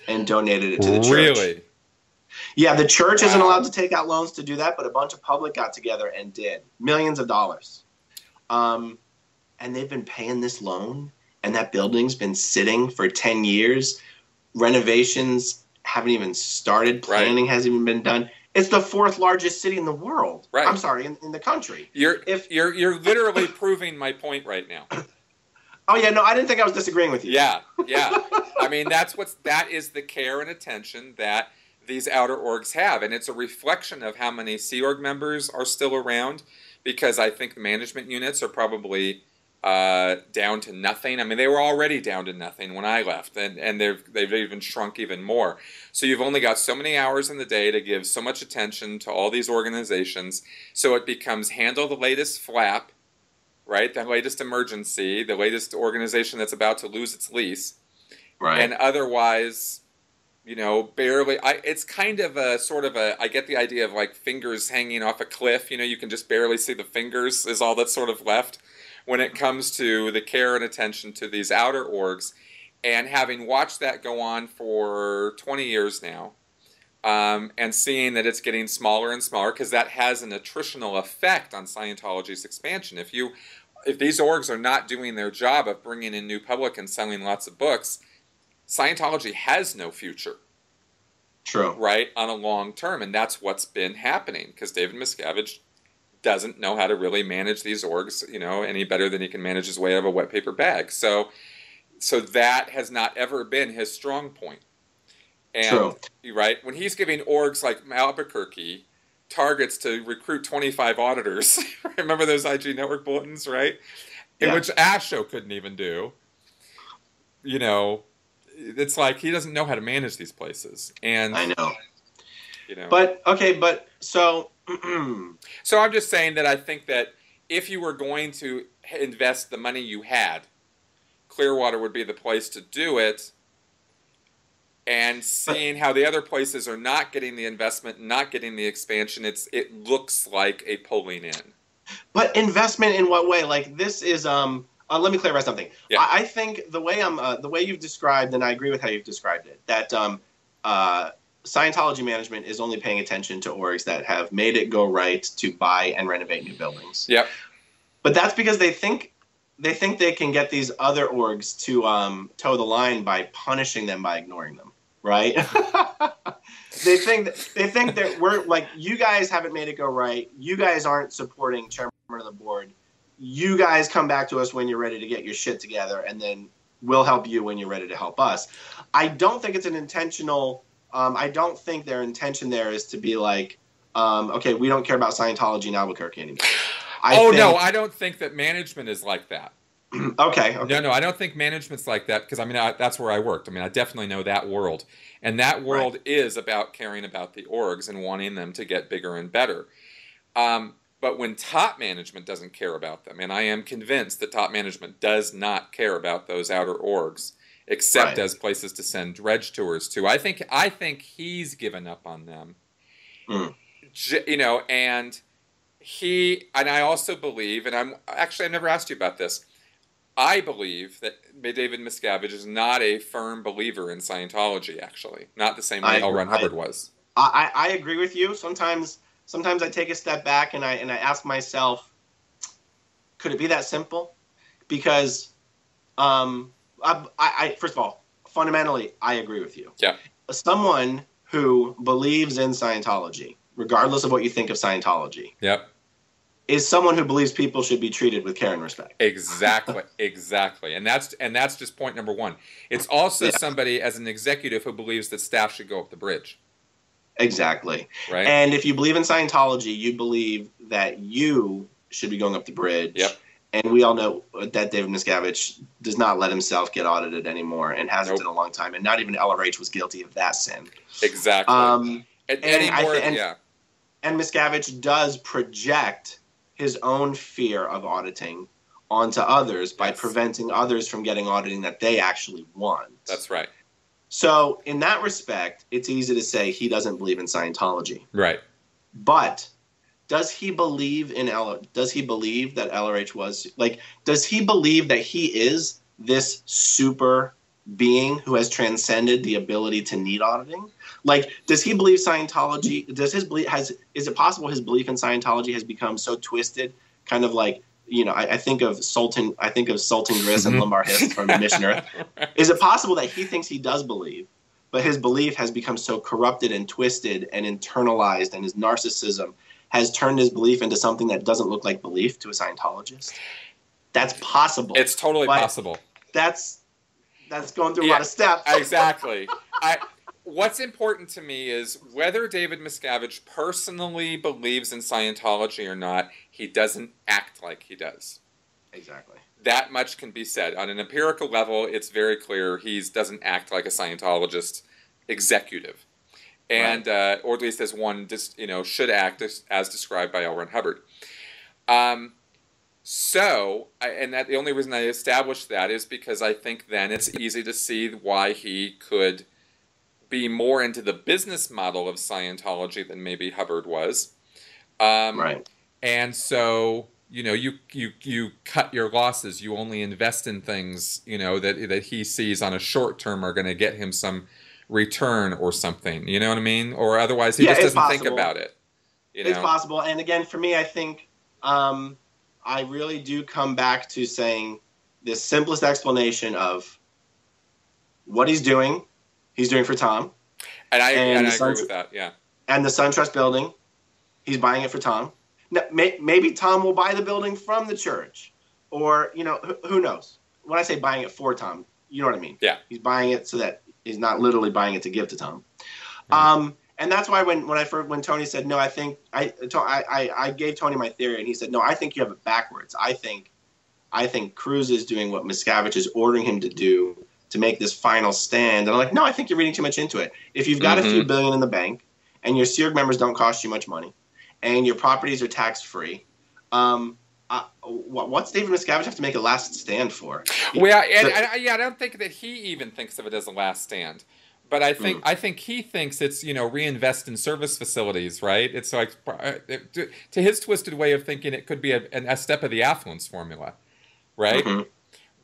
and donated it to the church. Really? Yeah, the church isn't allowed to take out loans to do that, but a bunch of public got together and did. Millions of dollars. And they've been paying this loan, and that building's been sitting for 10 years. Renovations haven't even started. Planning hasn't even been done. It's the 4th largest city in the world. Right. I'm sorry, in the country. You're literally proving my point right now. Oh yeah, no, I didn't think I was disagreeing with you. Yeah. I mean, that is the care and attention that these outer orgs have, and it's a reflection of how many Sea Org members are still around, because I think the management units are probably down to nothing. I mean, they were already down to nothing when I left, and they've even shrunk even more. So you've only got so many hours in the day to give so much attention to all these organizations, so it becomes handle the latest flap, right? The latest emergency, the latest organization that's about to lose its lease. Right. And otherwise, barely. It's kind of I get the idea of like fingers hanging off a cliff. You can just barely see the fingers is all that's sort of left when it comes to the care and attention to these outer orgs. And having watched that go on for 20 years now, and seeing that it's getting smaller and smaller, because that has an attritional effect on Scientology's expansion. If these orgs are not doing their job of bringing in new public and selling lots of books, Scientology has no future. True. Right? On a long term. And that's what's been happening, because David Miscavige doesn't know how to really manage these orgs, any better than he can manage his way out of a wet paper bag. So that has not ever been his strong point. And, True. Right? When he's giving orgs like Albuquerque targets to recruit 25 auditors, remember those IG Network bulletins, right? Yeah. Which ASHO couldn't even do. It's like he doesn't know how to manage these places. And I know. But so So I'm just saying that I think that if you were going to invest the money you had, Clearwater would be the place to do it. And seeing how the other places are not getting the investment, not getting the expansion, it looks like a pulling in. But investment in what way? Like this is let me clarify something. Yeah. I think the way you've described, and I agree with how you've described it, that Scientology management is only paying attention to orgs that have made it go right to buy and renovate new buildings. Yep. But that's because they think they can get these other orgs to toe the line by punishing them by ignoring them, right? They think that we're like, you guys haven't made it go right. You guys aren't supporting chairman of the board. You guys come back to us when you're ready to get your shit together, and then we'll help you when you're ready to help us. I don't think it's an intentional. I don't think their intention there is to be like, okay, we don't care about Scientology in Albuquerque anymore. No, I don't think that management is like that. Okay. No, I don't think management's like that, because I mean, that's where I worked. I mean, I definitely know that world, and that world is about caring about the orgs and wanting them to get bigger and better. But when top management doesn't care about them, and I am convinced that top management does not care about those outer orgs, except as places to send dredge tours to, I think he's given up on them. You know, and I also believe, and I've never asked you about this. I believe that David Miscavige is not a firm believer in Scientology, actually. Not the same way L. Ron Hubbard was. I agree with you. Sometimes I take a step back and I ask myself, could it be that simple? Because I first of all, fundamentally, I agree with you. Yeah. Someone who believes in Scientology, regardless of what you think of Scientology, yep, is someone who believes people should be treated with care and respect. Exactly. And that's just point number one. It's also somebody as an executive who believes that staff should go up the bridge. Exactly. Right. And if you believe in Scientology, you believe that you should be going up the bridge. Yep. And we all know that David Miscavige does not let himself get audited anymore, and hasn't in a long time. And not even LRH was guilty of that sin. Exactly. And Miscavige does project his own fear of auditing onto others by preventing others from getting auditing that they actually want. That's right. So in that respect, it's easy to say he doesn't believe in Scientology. Right. But does he believe does he believe that LRH was like, does he believe that he is this super being who has transcended the ability to need auditing? Like, does he believe Scientology, is it possible his belief in Scientology has become so twisted, kind of like, you know, I think of Sultan Griss and Lumbar Hist from Mission Earth. Is it possible that he thinks he does believe, but his belief has become so corrupted and twisted and internalized, and his narcissism has turned his belief into something that doesn't look like belief to a Scientologist? That's possible. It's totally possible. That's going through a lot of steps. Exactly. What's important to me is whether David Miscavige personally believes in Scientology or not, he doesn't act like he does. Exactly. That much can be said. On an empirical level, it's very clear he doesn't act like a Scientologist executive. And, or at least as one should act as described by L. Ron Hubbard. The only reason I established that is because I think then it's easy to see why he could be more into the business model of Scientology than maybe Hubbard was. And so, you cut your losses. You only invest in things, that he sees on a short term are going to get him some return or something. You know what I mean? Or otherwise he just doesn't think about it. It's possible. And again, for me, I think I really do come back to saying the simplest explanation of what he's doing for Tom. And I agree with that, yeah. And the SunTrust building, he's buying it for Tom. Now, maybe Tom will buy the building from the church. Or, who knows? When I say buying it for Tom, you know what I mean? Yeah. He's buying it so that he's not literally buying it to give to Tom. And that's why when Tony said, no, I think, I gave Tony my theory, and he said, no, I think you have it backwards. I think Cruz is doing what Miscavige is ordering him to do to make this final stand. And I'm like, no, I think you're reading too much into it. If you've got a few billion in the bank, and your SEERG members don't cost you much money, and your properties are tax-free, what's David Miscavige have to make a last stand for? Well, I don't think that he even thinks of it as a last stand. But I think he thinks it's, reinvest in service facilities, right? It's like, to his twisted way of thinking, it could be a step of the affluence formula, right?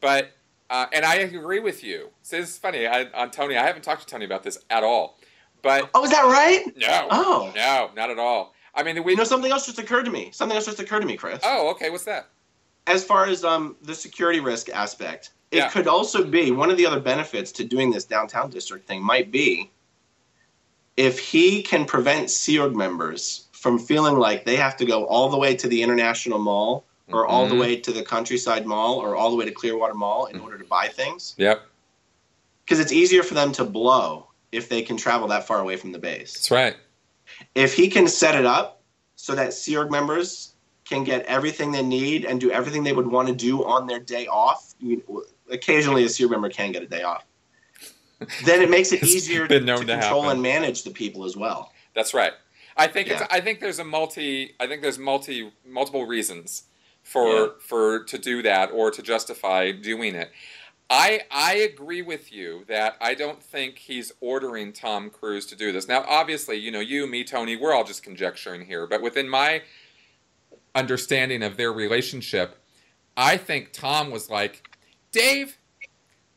But, and I agree with you. So this is funny, on Tony, I haven't talked to Tony about this at all. But is that right? No. Oh. No, not at all. I mean, something else just occurred to me. Chris. Oh, okay, what's that? As far as the security risk aspect, it could also be one of the other benefits to doing this downtown district thing might be if he can prevent Sea Org members from feeling like they have to go all the way to the International Mall or all the way to the Countryside Mall or all the way to Clearwater Mall in order to buy things. Yep. Because it's easier for them to blow if they can travel that far away from the base. That's right. If he can set it up so that Sea Org members can get everything they need and do everything they would want to do on their day off, occasionally a Sea Org member can get a day off, then it makes it easier to control and manage the people as well. That's right. I think there's multiple reasons for to do that or to justify doing it. I agree with you that I don't think he's ordering Tom Cruise to do this. Now, obviously, you, me, Tony, we're all just conjecturing here, but within my understanding of their relationship, I think Tom was like, Dave,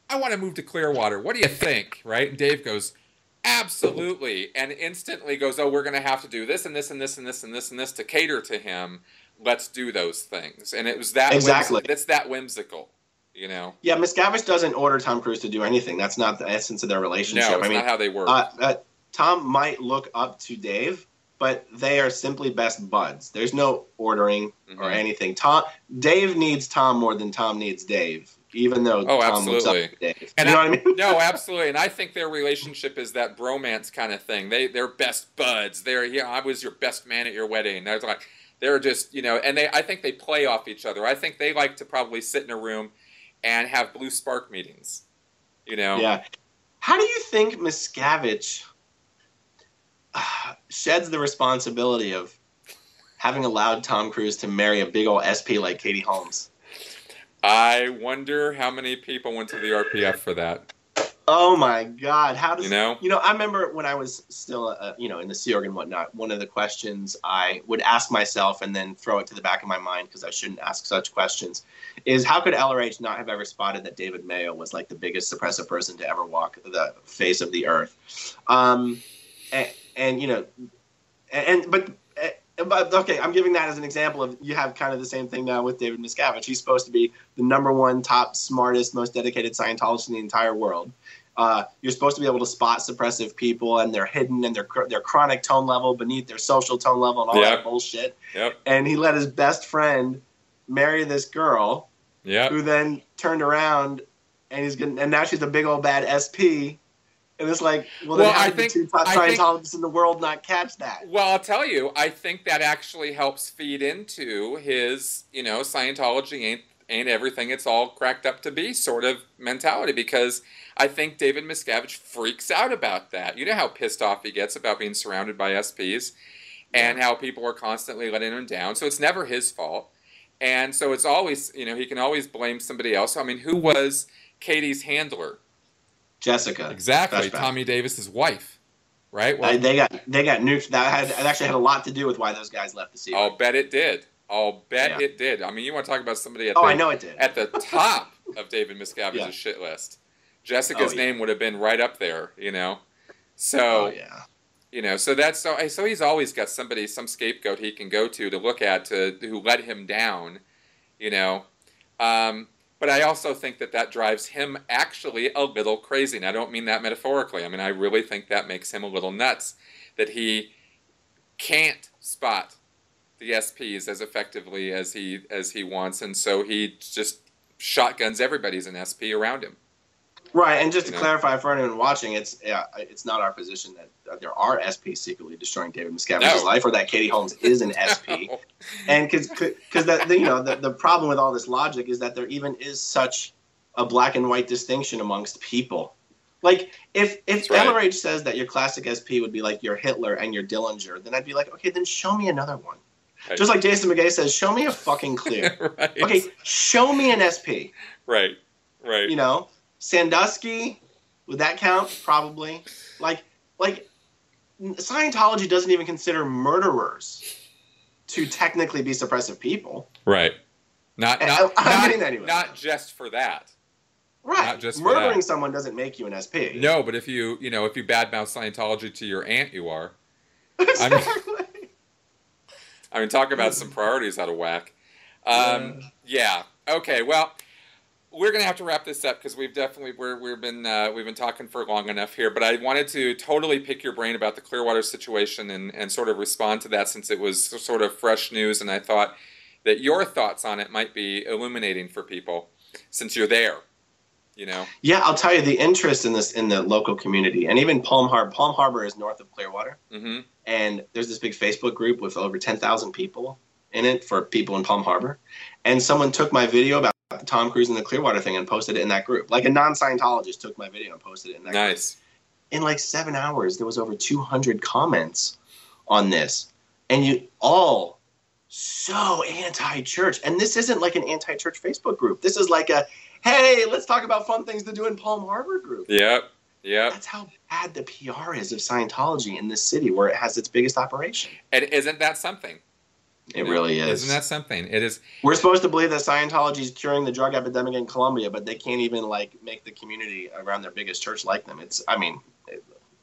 I want to move to Clearwater. What do you think? Right? And Dave goes, absolutely. And instantly goes, oh, we're going to have to do this and this and this and this and this and this to cater to him. Let's do those things. And it was that it's that whimsical. Yeah, Miscavige doesn't order Tom Cruise to do anything. That's not the essence of their relationship. No, it's not how they work. Tom might look up to Dave, but they are simply best buds. There's no ordering or anything. Dave needs Tom more than Tom needs Dave, even though Tom looks up to Dave. And you know what I mean? No, absolutely. And I think their relationship is that bromance kind of thing. They're best buds. I was your best man at your wedding. They're just, and I think they play off each other. I think they like to probably sit in a room and have blue spark meetings, Yeah. How do you think Miscavige sheds the responsibility of having allowed Tom Cruise to marry a big old SP like Katie Holmes? I wonder how many people went to the RPF for that. Oh my God! How does I remember when I was still in the Sea Org and whatnot. One of the questions I would ask myself and then throw it to the back of my mind because I shouldn't ask such questions is how could LRH not have ever spotted that David Mayo was like the biggest suppressive person to ever walk the face of the earth, but okay, I'm giving that as an example of you have kind of the same thing now with David Miscavige. He's supposed to be the #1 top, smartest, most dedicated Scientologist in the entire world. You're supposed to be able to spot suppressive people and their hidden and their chronic tone level beneath their social tone level and all that bullshit. Yep. And he let his best friend marry this girl who then turned around and now she's a big old bad SP. And it's like, how did the two top Scientologists in the world not catch that? Well, I'll tell you, I think that actually helps feed into his, Scientology ain't everything it's all cracked up to be sort of mentality, because I think David Miscavige freaks out about that. You know how pissed off he gets about being surrounded by SPs and how people are constantly letting him down. So it's never his fault. And so it's always, he can always blame somebody else. I mean, who was Katie's handler? Jessica. Exactly. Tommy Davis's wife, right? Well, they got nuked. That actually had a lot to do with why those guys left the Sea Org. I'll bet it did. It did. I mean, you want to talk about somebody I know it did. At the top of David Miscavige's shit list. Jessica's name would have been right up there, So, so he's always got some scapegoat he can go to look at who let him down, But I also think that drives him actually a little crazy. And I don't mean that metaphorically. I mean, I really think that makes him a little nuts, that he can't spot the SPs as effectively as he wants. And so he just shotguns everybody's an SP around him. Right, and just to clarify for anyone watching, it's not our position that there are SPs secretly destroying David Miscavige's life, or that Katie Holmes is an SP. No. And because the problem with all this logic is that there even is such a black and white distinction amongst people. Like if LRH says that your classic SP would be like your Hitler and your Dillinger, then I'd be like, okay, then show me another one. Right. Just like Jason McGay says, show me a fucking Clear. Right. Okay, show me an SP. Right. Sandusky, would that count? Probably. Like Scientology doesn't even consider murderers to technically be suppressive people. Right. Not just for that. Right. Not just murdering someone doesn't make you an SP. No, but if you badmouth Scientology to your aunt, you are. Exactly. I mean, talk about some priorities out of whack. Yeah. Okay. Well, we're gonna have to wrap this up because we've been talking for long enough here. But I wanted to totally pick your brain about the Clearwater situation and sort of respond to that since it was sort of fresh news, and I thought that your thoughts on it might be illuminating for people since you're there. You know. Yeah, I'll tell you the interest in this in the local community, and even Palm Harbor. Palm Harbor is north of Clearwater, and there's this big Facebook group with over 10,000 people in it for people in Palm Harbor. And someone took my video about the Tom Cruise and the Clearwater thing and posted it in that group. Like a non-Scientologist took my video and posted it in that group. In like 7 hours, there was over 200 comments on this. And you all so anti-church. And this isn't like an anti-church Facebook group. This is like a, hey, let's talk about fun things to do in Palm Harbor group. Yep. That's how bad the PR is of Scientology in this city where it has its biggest operation. And isn't that something? It really is. Isn't that something? It is. We're supposed to believe that Scientology is curing the drug epidemic in Colombia, but they can't even like make the community around their biggest church like them. It's, I mean,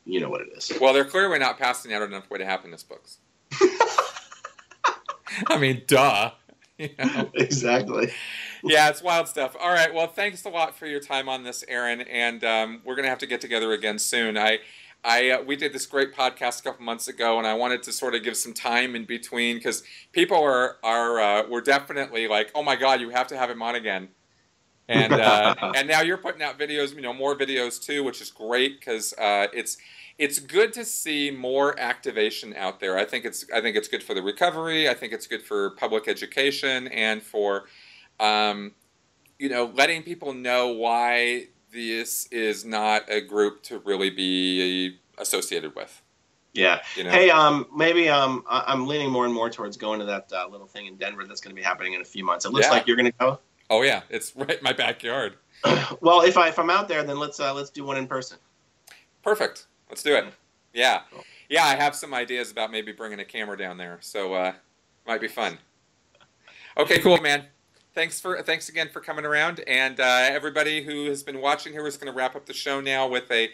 you know what it is. Well, they're clearly not passing out enough way to happiness books. I mean, duh. You know? Exactly. Yeah, it's wild stuff. All right. Well, thanks a lot for your time on this, Aaron. And we're going to have to get together again soon. We did this great podcast a couple months ago, and I wanted to sort of give some time in between because people were definitely like, "Oh my God, you have to have him on again." And and now you're putting out videos, more videos too, which is great because it's good to see more activation out there. I think it's good for the recovery. I think it's good for public education and for letting people know why this is not a group to really be associated with. Yeah. Hey, maybe I'm leaning more and more towards going to that little thing in Denver that's going to be happening in a few months. It looks like you're going to go. Oh yeah, it's right in my backyard. Well, if I'm out there, then let's do one in person. Perfect. Let's do it. Yeah. Cool. Yeah, I have some ideas about maybe bringing a camera down there, so might be fun. Okay, cool, man. Thanks again for coming around, and everybody who has been watching here is going to wrap up the show now with a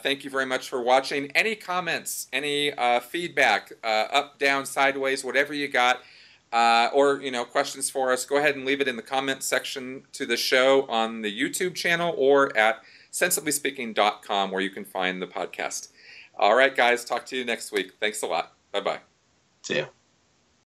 thank you very much for watching. Any comments, any feedback, up, down, sideways, whatever you got, or questions for us, go ahead and leave it in the comments section to the show on the YouTube channel or at sensiblyspeaking.com where you can find the podcast. All right, guys, talk to you next week. Thanks a lot. Bye-bye. See you.